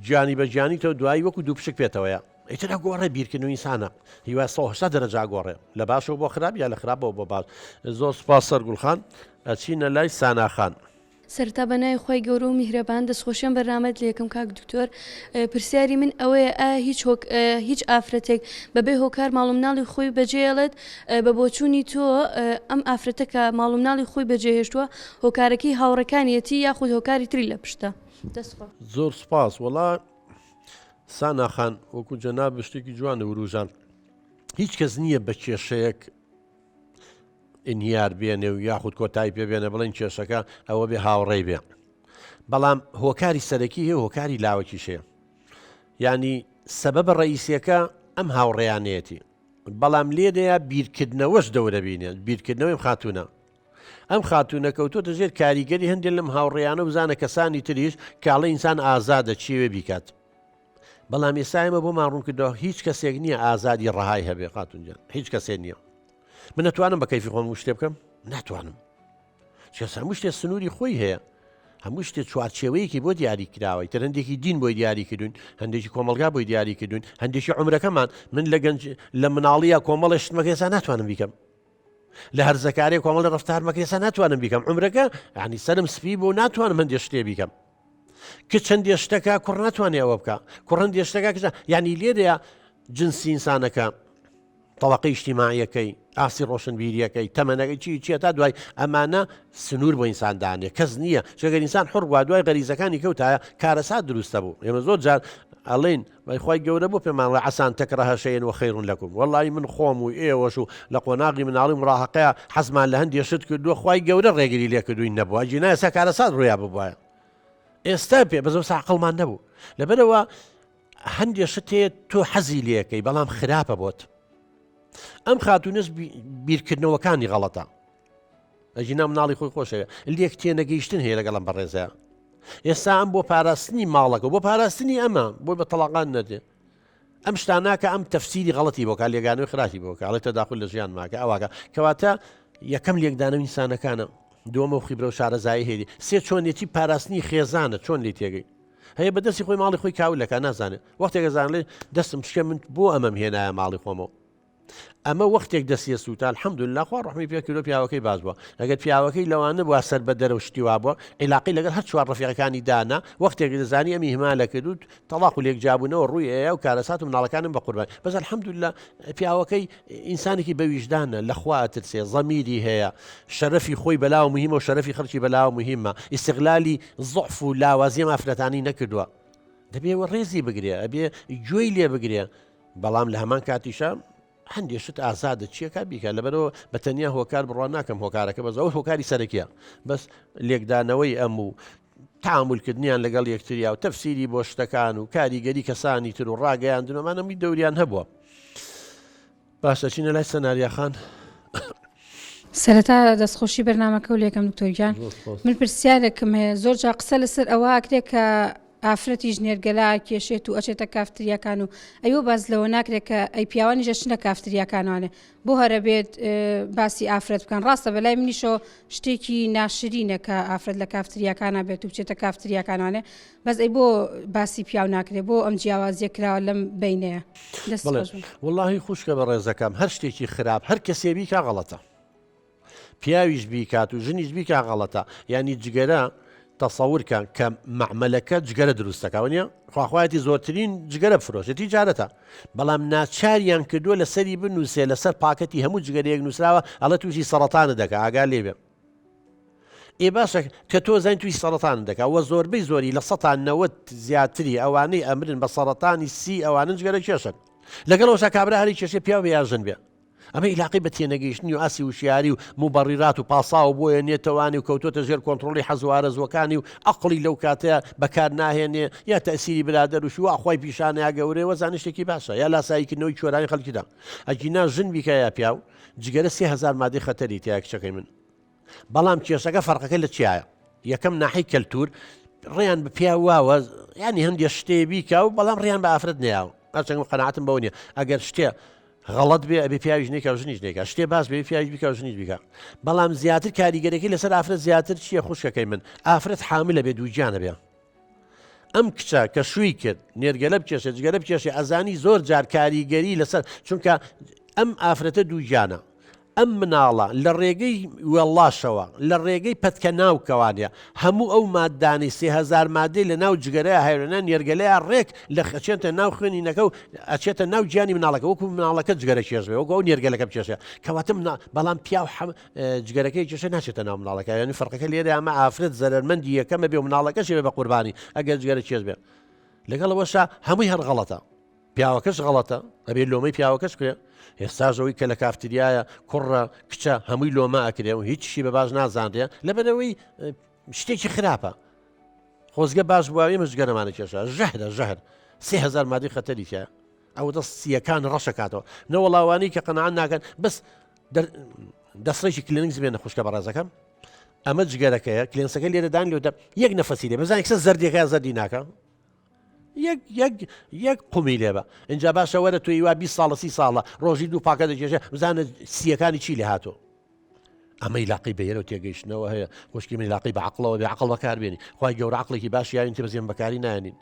گیانی بە گیانیتەوە دوایی وەکو دوو پشک پێێتەوەیە ئیترە گۆڕێ بیرکردن و ئینسانە هیوا 180 دەرەجا گۆڕێ لە باشەوە بۆ خراپ یا لە خراپەوە بۆ باش زۆر سپاس سەرگوڵخان ئەچینە لای ساناخان سەرتا بەنای خۆی گەورە و میهرەبان دەستخۆشیان بەرنامەت لە یەکەم کاک دکتۆر پرسیاری من ئەوەیە هیچ ئافرەتێک بەبێ هۆکار ماڵ مناڵی خۆی بەجێڵێت بە بۆچوونی تۆ ئەم ئافرەتە کە ماڵ مناڵی خۆی بەجێهێشتووە هۆکارەکەی هاوڕەکانیەتی یاخود هۆکاری تری لە پشتە زۆر سپاس وڵا ساناخان وەکو جەناب شتێکی جوانە وروژان هیچ کەس نییە بە کێشەیەک ئینیار بێنێ و یاخود کۆتایی پێبێنە بڵێن کێشەکە ئەوە بێ هاوڕێی بێ بەڵام هۆکاری سەرەکی هەیە هۆکاری لاوەکیشەیە ینی سەبەبە ڕئیسیەکە ئەم هاوڕێیانەتی بەڵام لێدەیە بیرکردنەوەش دەورە بینێن بیرکردنەوەی خاتونە ئەم خاتونە کەوتۆ دەژێت کاریگەری هەندێک لەم هاوڕێیانە بزانە کەسانی تریش کاڵە ئینسان ئازادە چێوێ بیکات بەڵام ئێسایمە بۆ ماڕوون کردەوە هیچ کەسێک نییە ئازادی ڕەهای هەبێ خاتونجان هیچ کەسێک نییە من نتوانم بە کەیفی خۆم شتێ بکەم ناتوانم چێس هەموو شتێ سنووری خۆی هەیە هەموو شتێ چوارچێوەیەکی بۆ دیاری کراوەی تر هەندێکی دین بۆی دیاری کردوون هەندێکی کۆمەلگا بۆی دیاری کردوون هەندێکی عمرەکەمان من لە گەنج لە مناڵیە کۆمەڵە شتمەکەێسا ناتوانم بیکەم لە هەرزەکاری کۆمەڵی ڕفتارمەکەێسا ناتوانم بیکەم عمرەکە ینی سەرم سپی بۆ ناتوانم هەندێک شتێ بیکەم کە چەندێ شتەکە کوڕ ناتوانێت ئەوە بکە کوڕ هەندێ شتەکە کە ینی لێدەیە جنسی ئینسانەکە طبقەی اجتیماعیەکەی ئاسی ڕۆشنبیریەکەی تەمەنەکەی چیە تا دوای ئەمانە سنوور بۆ ئینساندانێ کەس نییە چگەر ئینسان حڕ وا دوای غەریزەکانی کەوتایە کارەسات دروستە بوو ئێمە زۆر جار ئەڵێن خی گەورە بۆ پێمانڵە عسان تەکڕە شەیەن و خەیڕون لەکم وەڵی من خۆم و ئێوەش و لە قۆناغی مناڵی مڕاحەقەیە حەزمان لە هەندێک شت کردووە خی گەورە ڕێگری لێ کردوین نەبووە جینایە کارەسات ڕویا ببووە ئێستا پێ بەزە ساقڵمان نەبوو لەبەرەوە هەندێک شتێت تۆ حەزی لەکەی بەڵام خراپە بۆت ئەم خاتونەش بیرکردنەوەکانی غەڵەتە ئەژینا مناڵی خۆی خۆشەوە لێک تێنەگەیشتن هەیە لەگەڵم بەڕێزەیە ئێستا ئەم بۆ پاراستنی ماڵەکە بۆ پاراستنی ئەمە بۆ بە تەڵاقان نەدێ ئەم شتاناکە ئەم تەفسیری غەڵەتی بۆکە لێگانەوەی خراپی بۆکە ئەڵێ تەداخل لە ژیان ماکە ئەواکە کەواتە یەکەم لێکدانەوە ئینسانەکانە دووەمە و خیبرە و شارەزایی هێدی سێ چۆنێتی پاراستنی خێزانە چۆن لێ تێگەی هەیە بەدەستی خۆی ماڵی خۆی کاولەکە نازانێت وەختێکە زان لێ دەستم شکە من بۆ ئەمەم هێنایە ماڵی خۆمەوە ئەمە وەختێک دەسیە سووتال الحەمدولله خوا ڕەحمی پێ کردو پیاوەکەی باز بووە ئەگەر پیاوەکەی لەوانە بووە سەر بە دەرە و شتی وا بووە عیلاقی لەگەر هەر چوار ڕەفیقەکانی دانا وەختێک دەزانی ئەمی هەمالە کردوت تەڵاق و لێک جابوونەوە ڕووی ئەیە و کارەسات و مناڵەکانم بە قوربان بەس الحەمدولله پیاوەکەی ئینسانێکی بەویژدانە لەخوا ئەترسێ زەمیری هەیە شەرەفی خۆی بەلاو مهمە و شەرەفی خەڵکی بەلاو مهمە ئیستیغلالی زوعف و لاوازیە ئافرەتانی نەکردووە دەبێ ڕێزی بگرێ ئەبێ گوێی لێ بگرێ بەڵام لە هەمان کاتیشە هەندێک شت ئازادە چیەکە بیکە لەبەرەوە بە تەنیا هۆکار بڕوان ناکەم هۆکارەکە بەزەوە هۆکاری سەرەکیە بەس لێکدانەوەی ئەم و تعاملکردنیان لەگەڵ یەکتریا و تەفسیری بۆ شتەکان و کاریگەری کەسانی تر و ڕاگەیاندنەمانەمی دەوریان هەبووە باشە چینە لای سەناریاخان سەرەتا دەستخۆشی بەرنامەکە و لێکم دکتۆریان من پرسیارێکم هەیە زۆر جا قسە لەسەر ئەوە ئاکرێت کە ئافرەتی ژنێرگەلا کێشێت و ئەچێتە کافتریەکان و ئەیوە باز لەوە ناکرێت کە ئەی پیاوانی ژەشنە کافتریەکانوانێ بۆ هەرە بێت باسی ئافرەت بکەن ڕاستە بەلای منیشۆ شتێکی ناشرینە کە ئافرەت لە کافتریەکانە بێت و بچێتە کافتریەکانوانێ بەس ئەی بۆ باسی پیاو ناکرێت بۆ ئەم جیاوازیە کراوە لەم بینەیە وەڵڵاهی خوشکە بە ڕێزەکەم هەر شتێکی خراپ هەر کەسێ بیکا غەڵەتە پیاویش بیکات و ژنیش بیکا غەڵەتە ینی جگەرە تەسەورکە کە معمەلەکە جگەرە دروستەکەون نیە خواخوایەتی زۆرترین جگەرە بفرۆشێتی جارەتە بەڵام ناچاریان کردووە لەسەری بنووسێ لەسەر پاکەتی هەموو جگەرەیەک نووسراوە ئەڵە تووشی سەرەتانە دەکە ئاگا لێبێ ئێ باشە کە تۆ زین توی سەرەتان دەکە وە زۆربەی زۆری لە 90 زیاتری ئەوانەی ئەمرن بە سەرەتانی سی ئەوانن جگەرە کێشن لەگەڵەوەش کابرا هەری کێشێ پیاو بە یاژن بێ ئەمە علاقی بە تێنەگەیشتنی و ئاسی وشیاری و مبەڕیرات و پاسا و بۆیە نێتەوانی و کەوتۆتە ژێر کۆنتترۆلی حەزوارە زۆکانی و ئەقلی لەو کاتەیە بەکار ناهێنێ یا تەسیری برادەر وشی و ئەخوای پیشانەیە گەورەوە زانشتێکی باشە یا لاساییکردنەوەی چۆرانی خەڵکیدا ئەگینا ژن بیکە یا پیا و جگەرە 3000 مادەی خەتەری تیا کچەکەی من بەڵام کێشەکە فەرقەکە لە چیایە یەکەم ناحی کەلتور ڕێیان بە پیا واوە ینی هەندێک شتێ بیکە و بەڵام ڕێیان بە ئافرەت نیاوە ئەچەنگ قەناعەتم بەو نیە ئەگەر شتێ غەڵەت بێ ئەبێ پیاویش نیکە و ژنیش نیکە شتێ باس بێ پیاویش بیکە و ژنیش بیکە بەڵام زیاتر کاریگەرێکی لەسەر ئافرەت زیاتر چییە خوشکەکەی من ئافرەت حاملە بێ دووجیانە بێ ئەم کچە کە شووی کرد نێرگەلە بکێشێ جگەرە بکێشێ ئەزانی زۆر جار کاریگەری لەسەر چونکە ئەم ئافرەتە دووجیانە ئەم مناڵە لە ڕێگەی وێڵاشەوە لە ڕێگەی پەتکە ناوکەوانە هەموو ئەو مادانی 3000 مادەی لە ناو جگەرەیە هەیرێنە نێرگەلەیە ڕێک لە ئەچێتە ناو خوێنینەکە و ئەچێتە ناو گیانی مناڵەکە وەکو مناڵەکە جگەرە کێش بێ وەکو ئەو نێرگەلەکە بکێشێ کەواتە بەڵام پیا و جگەرەکەی کێشە ناچێتە ناو مناڵەکە یعنی فەرقەکە لێرە ئەمە ئافرەت زەرمەندی یەکەمە بێ و مناڵەکەش بێ بە قوربانی ئەگەر جگەرە کێش بێ لەگەڵەوەشە هەمووی هەر غەڵەتە پیاوەکەش غەڵەتە ئەبێ لۆمەی پیاوەکەش کرێ ئێستاژەوەی کە لە کافتریایە کوڕە کچە هەمووی لۆمە ئەکرێ و هیچشی بە باش نازانرێ لەبەرەوەی شتێکی خراپە خۆزگە باش بواوی مژگەرەمانە کێشە ژەهر 3000 مادەی خەتەریکە ئەو دەستیەکان ڕەشەکاتەوە نەوەڵاوانی کە قەنەعات ناکەن بەس دەستڕێکی کلێنکس بێنە خوشکە بەڕێزەکەم ئەمە جگەرەکەیە کلێنسەکە لێرەدان لێوتە یەک نەفەسی لێ بزانانی کەسە زەردیەکە زەردی ناکە یەک قومی لێبە اینجا باشە وەرە توی وا 20 ساڵە 30 ساڵە ڕۆژی دوو پاکە دەکێشە بزانە سیەکانی چی لێ هاتۆ ئەمەی لاقی بەیەرە و تێگەیشتنەوە هەیە خوشکی من لاقی بە عقلەوە بێ عقل بەکاربێنی خی گەورە عقلێکی باش یاوین تێ بەزیێن بەکاری نانین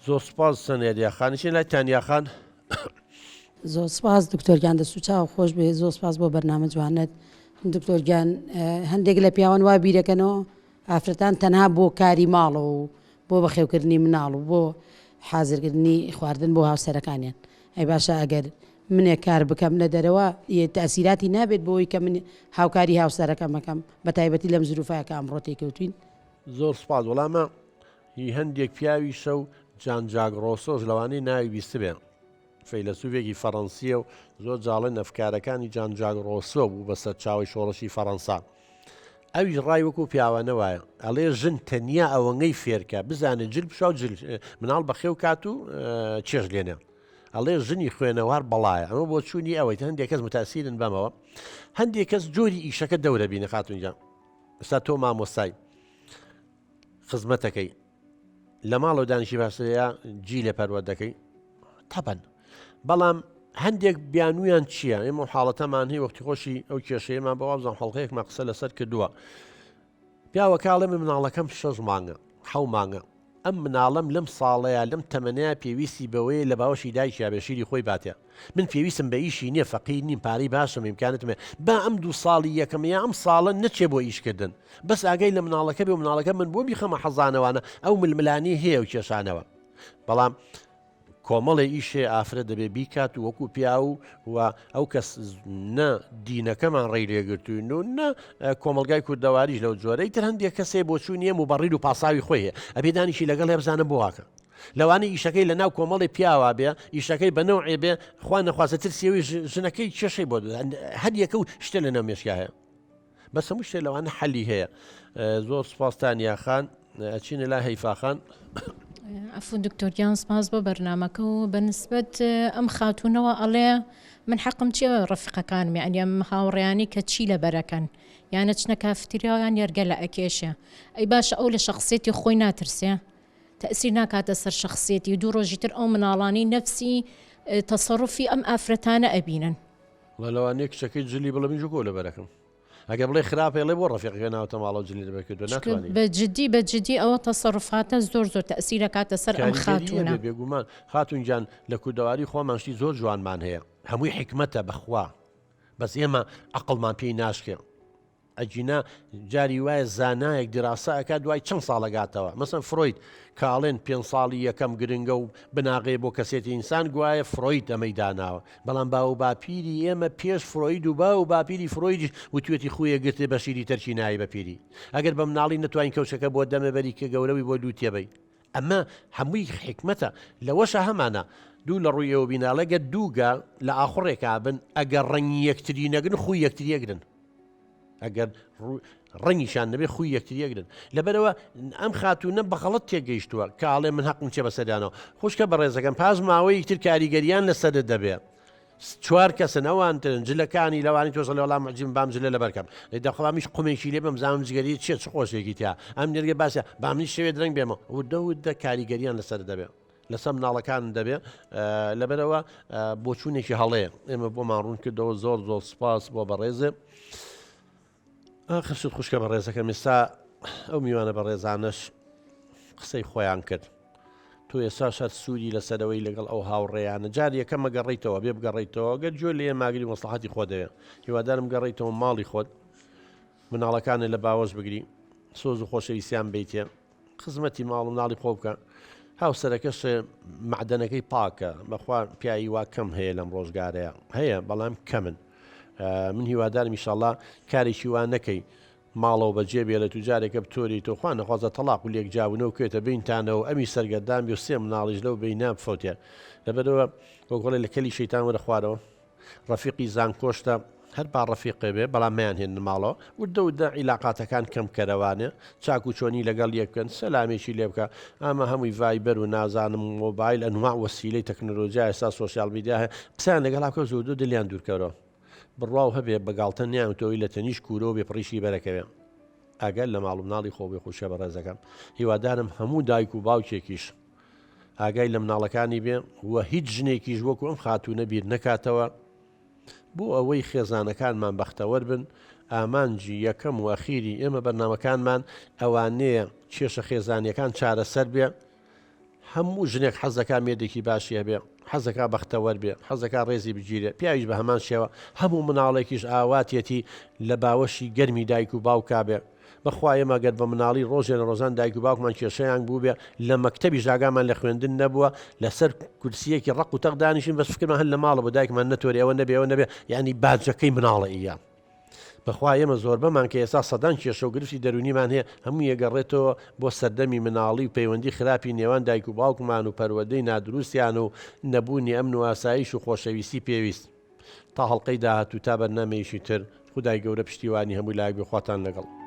زۆر سپاس سەنێریا خانیشین لای تانیاخان زۆر سپاس دکتۆرگیان دەست و چاو خۆش بێ زۆر سپاس بۆ بەرنامە جوانت دکتۆرگیان هەندێک لە پیاوان وا بیرەکەنەوە ئافرەتان تەنها بۆ کاری ماڵە و بۆ بەخێوکردنی مناڵ و بۆ حازرکردنی خواردن بۆ هاوسەرەکانیان ئەی باشە ئەگەر منێک کار بکەم لە دەرەوە تەسیراتی نابێت بۆی کە من هاوکاری هاوسەرەکەم مەکەم بە تایبەتی لەم زروفایە کە ئەمڕۆ تێکەوتوین زۆر سپاس وەڵامە هی هەندێک پیاوی شەو جانجاگ ڕۆسۆژ لەوانەی ناوی بیست بێن فەیلسوفێکی فەڕەنسیە و زۆر جاڵە نەفکارەکانی جانجاگ ڕۆسۆ بوو بەسەر چاوی شۆڕشی فەڕەنسا ئەویش ڕای وەکو پیاوانە وایە ئەڵێ ژن تەنیا ئەوەنگەی فێرکە بزانێت جل بشاو مناڵ بەخێو کات و چێژ لێنێ ئەڵێ ژنی خوێنەوار بەڵایە ئەمە بۆ چوونی ئەوەی هەندێک کەس متاسیرن بەمەوە هەندێک کەس جۆری ئیشەکە دەورە بینە خاتونجا ئستا تۆ مامۆستای خزمەتەکەی لە ماڵ و دانیشی باشەیە جی لێ پەروە دەکەی تەبەن بەڵام هەندێک بیانویان چییە ئێمە حاڵەتەمان هەیە وەختی خۆشی ئەو کێشەیەمان بەوا بزان حەڵقەیەکمان قسە لەسەر کردووە پیاوە کاڵێ من مناڵەکەم 6 مانگە 7 مانگە ئەم مناڵم لەم ساڵەیە لەم تەمەنەیە پێویستی بەوەی لە باوەشی دایکیا بێشیری خۆی باتێ من پێویستم بە ئیشی نییە فەقیر نیم پارەی باشم ئیمکانتمێ با ئەم 2 ساڵی یەکەمەیە ئەم ساڵە نەچێ بۆ ئیشکردن بەس ئاگەی لە مناڵەکە بێ و مناڵەکە من بۆ بیخەمە حەزانەوانە ئەو ململانی هەیە و کێشانەوە بەڵام کۆمەڵی ئیشێ ئافرەت دەبێ بیکات و وەکو پیا و ئەو کەس نە دینەکەمان ڕێی لێگرتوین و نە کۆمەلگای کوردەواریش لەو جۆرەی تر هەندێک کەسێ بۆ چوونیە مبەڕیر و پاساوی خۆیە ئەبێ دانیشی لەگەڵ هێ بزانە بۆواکە لەوانەیە ئیشەکەی لە ناو کۆمەڵی پیاوە بێ ئیشەکەی بەنەوعێ بێ خوا نەخواستە سێوی ژنەکەی کێشەی بۆ هەر یەکە و شتە لە ناو مێشکیا هەیە بەس هەموو شتێ لەوانە حەلی هەیە زۆر سپاس تانیاخان ئەچینە لا هەیفاخان عفو دکتۆریان سپاس بۆ بەرنامەکە و بەنسبەت ئەم خاتونەوە ئەڵێ من حەقم چیە ڕەفیقەکانم یعنی ئەم هاوڕێیانی کە چی لە بەرەکەن یانە چنە کافتریاویان یەرگە لە ئەکێشە ئەی باشە ئەو لە شخصێتی خۆی ناترسێ تەسیر ناکاتە سەر شخصێتی دوو ڕۆژی تر ئەو مناڵانی نەفسی تەسەڕوفی ئەم ئافرەتانە ئەبینن لەوانەیە کچەکەی جلی بڵەمی ژوکۆ لە بەرەکەم ئەگە بڵێ خراپێ لێ بۆ ڕەفیقەکە ناوتە ماڵە و جلی دەبێتکردو ناتوانێت بەجددی ئەوە تەسەڕفاتە زۆر تەسیرە کاتە سەر ئەم خاتونە بێگومان خاتونجان لە کوردەواری خۆمانشتی زۆر جوانمان هەیە هەمووی حکمەتە بەخوا بەس ئێمە عەقڵمان پێی ناشکێ ئەجینا جاری وایە زانایەک دراسە ئەکات دوای چەند ساڵەگاتەوە مەسەن فرۆید کاڵێن 5 ساڵی یەکەم گرنگە و بناغێ بۆ کەسێتی ئینسان گوایە فرۆید ئەمەی داناوە بەڵام باو و باپیری ئێمە پێش فرۆید و با و باپیری فرۆیدیش وتوێتی خویە گرتێ بە شیری تەرکی نایی بەپیری ئەگەر بە مناڵی نەتوانین کەوشەکە بۆ دەمەبەری کە گەورەوی بۆ دوو تێبەی ئەمە هەمووی حکمەتە لەوەشە هەمانە دوو لە ڕوویەوە بیناڵەگە دووگە لە ئاخڕێکا بن ئەگەر ڕەنگی یەکتری نەگرن خوی یەکتری یەکرن ئەگەر ڕەنگیشان نەبێ خوی یەکتری یەکرن لەبەرەوە ئەم خاتوونە بەغەڵەت تێگەیشتووە کاڵێ من حەقم چێ بەسەریانەوە خوشکە بەڕێزەکەم پاش ماوەی یەکتر کاریگەریان لەسەرت دەبێت 4 کەسن ئەوانترن جلەکانی لەوانی تۆزە لە وەڵام عجیم بام جلە لە بەرکەم دەخڵامیش قومێکی لێ بم زانم جگەری چێت چ خۆشێکی تیا ئەم نێرگە باسە بامنی شەوێ درەنگ بێمە ودە کاریگەریان لەسەر دەبێت لەسەر مناڵەکان دەبێت لەبەرەوە بۆچوونێکی هەڵەیە ئێمە بۆمان ڕوون کردەوە زۆر سپاس بۆ بەڕێزێ خشت خوشکە بەڕێزەکەم ئێستا ئەو میوانە بەڕێزانش قسەی خۆیان کرد تۆ ئێستا شەر سووری لەسەرەوەی لەگەڵ ئەو هاوڕێیانە جاری یەکەمە گەڕیتەوە بێ بگەڕیتەوە گەر جۆ لێ ماگری مەسلحەتی خۆ دەوێت هیوادارم گەڕیتەوە ماڵی خۆت مناڵەکانە لە باوەش بگری سۆز و خۆشەویستیان بیتێ خزمەتی ماڵ و مناڵی خۆ بکە هاوسەرەکەش معدەنەکەی پاکە بەخوا پیاوی وا کەم هەیە لەم ڕۆژگارەیە هەیە بەڵام کەمن من هیوادارم ئینشاڵڵا کارێکی وان نەکەی ماڵەوە بەجێ بێ لە توجارێکە بتۆری تۆخوا نەخوازە تەلاق و لێک جاونەوە کوێتە بینتانەوە ئەمی سەرگەردان بێ و سێ مناڵیش لەو بینە بفەوتێ لەبەرەوە وەگوڵێ لە کەلی شەیتان وەرە خوارەوە ڕەفیقی زانکۆشتە هەر با ڕەفیقێ بێ بەڵام مەیان هێن ماڵەوە وردە عیلاقاتەکان کەم کەرەوانێ چاک و چۆنی لەگەڵ یەکەن سەلامێکی لێ بکە ئەمە هەمووی ڤایبەر و نازانم مۆبایل ئەنواع وەسیلەی تەکنۆلۆژیا ئێستا سۆشیال میدیا هەیە قسەیان لەگەڵاکە زۆر دلیان دوورکەوە بڕواو هەبێ بەگاڵتە نیانتەوەی لە تەنیش کوورە و بێ پڕیشی بەرەکەوێ ئەگەر لە ماڵ و مناڵی خۆ بێ خوشە بەڕێزەکەم هیوادارم هەموو دایک و باوکێکیش ئاگای لە مناڵەکانی بێ وە هیچ ژنێکیش وەکو ئەم خاتوونە بیر نەکاتەوە بۆ ئەوەی خێزانەکانمان بەختەوەر بن ئامانجی یەکەم و ئەخیری ئێمە بەرنامەکانمان ئەوانەیە کێشە خێزانیەکان چارەسەر بێ هەموو ژنێک حەزەکە مێردێکی باشیە بێ حەزەکە بەختەوەر بێ حەزەکە ڕێزی بگیرێ پیاویش بە هەمان شێوە هەموو مناڵێکیش ئاواتێتی لە باوەشی گەرمی دایک و باوکا بێ بەخوا ئێمە گەر بە مناڵی ڕۆژێ لە ڕۆژان دایک و باوکمان کێشەیان بوو بێ لە مەکتەبی ژاگامان لە خوێندن نەبووە لەسەر کورسیەکی ڕق و تەقدانیشین بەس فکرمان هەر لە ماڵە بۆ دایکمان نەتۆری ئەوە نەبێ ئەوە نەبێ یعنی باجەکەی مناڵە ئیە بەخوا ئێمە زۆر بەمان کە ئێستا سەدان کێشە و گرفتی دەرونیمان هەیە هەموو یەگەڕێتەوە بۆ سەردەمی مناڵی و پەیوەندی خراپی نێوان دایک و باوکمان و پەروەدەی نادروستیان و نەبوونی ئەمن و ئاسایش و خۆشەویستی پێویست تا هەڵلقەی داهاتوو تا بەرنامەیەشی تر خودای گەورە پشتیوانی هەمووی لایەک بخواتان لەگەڵ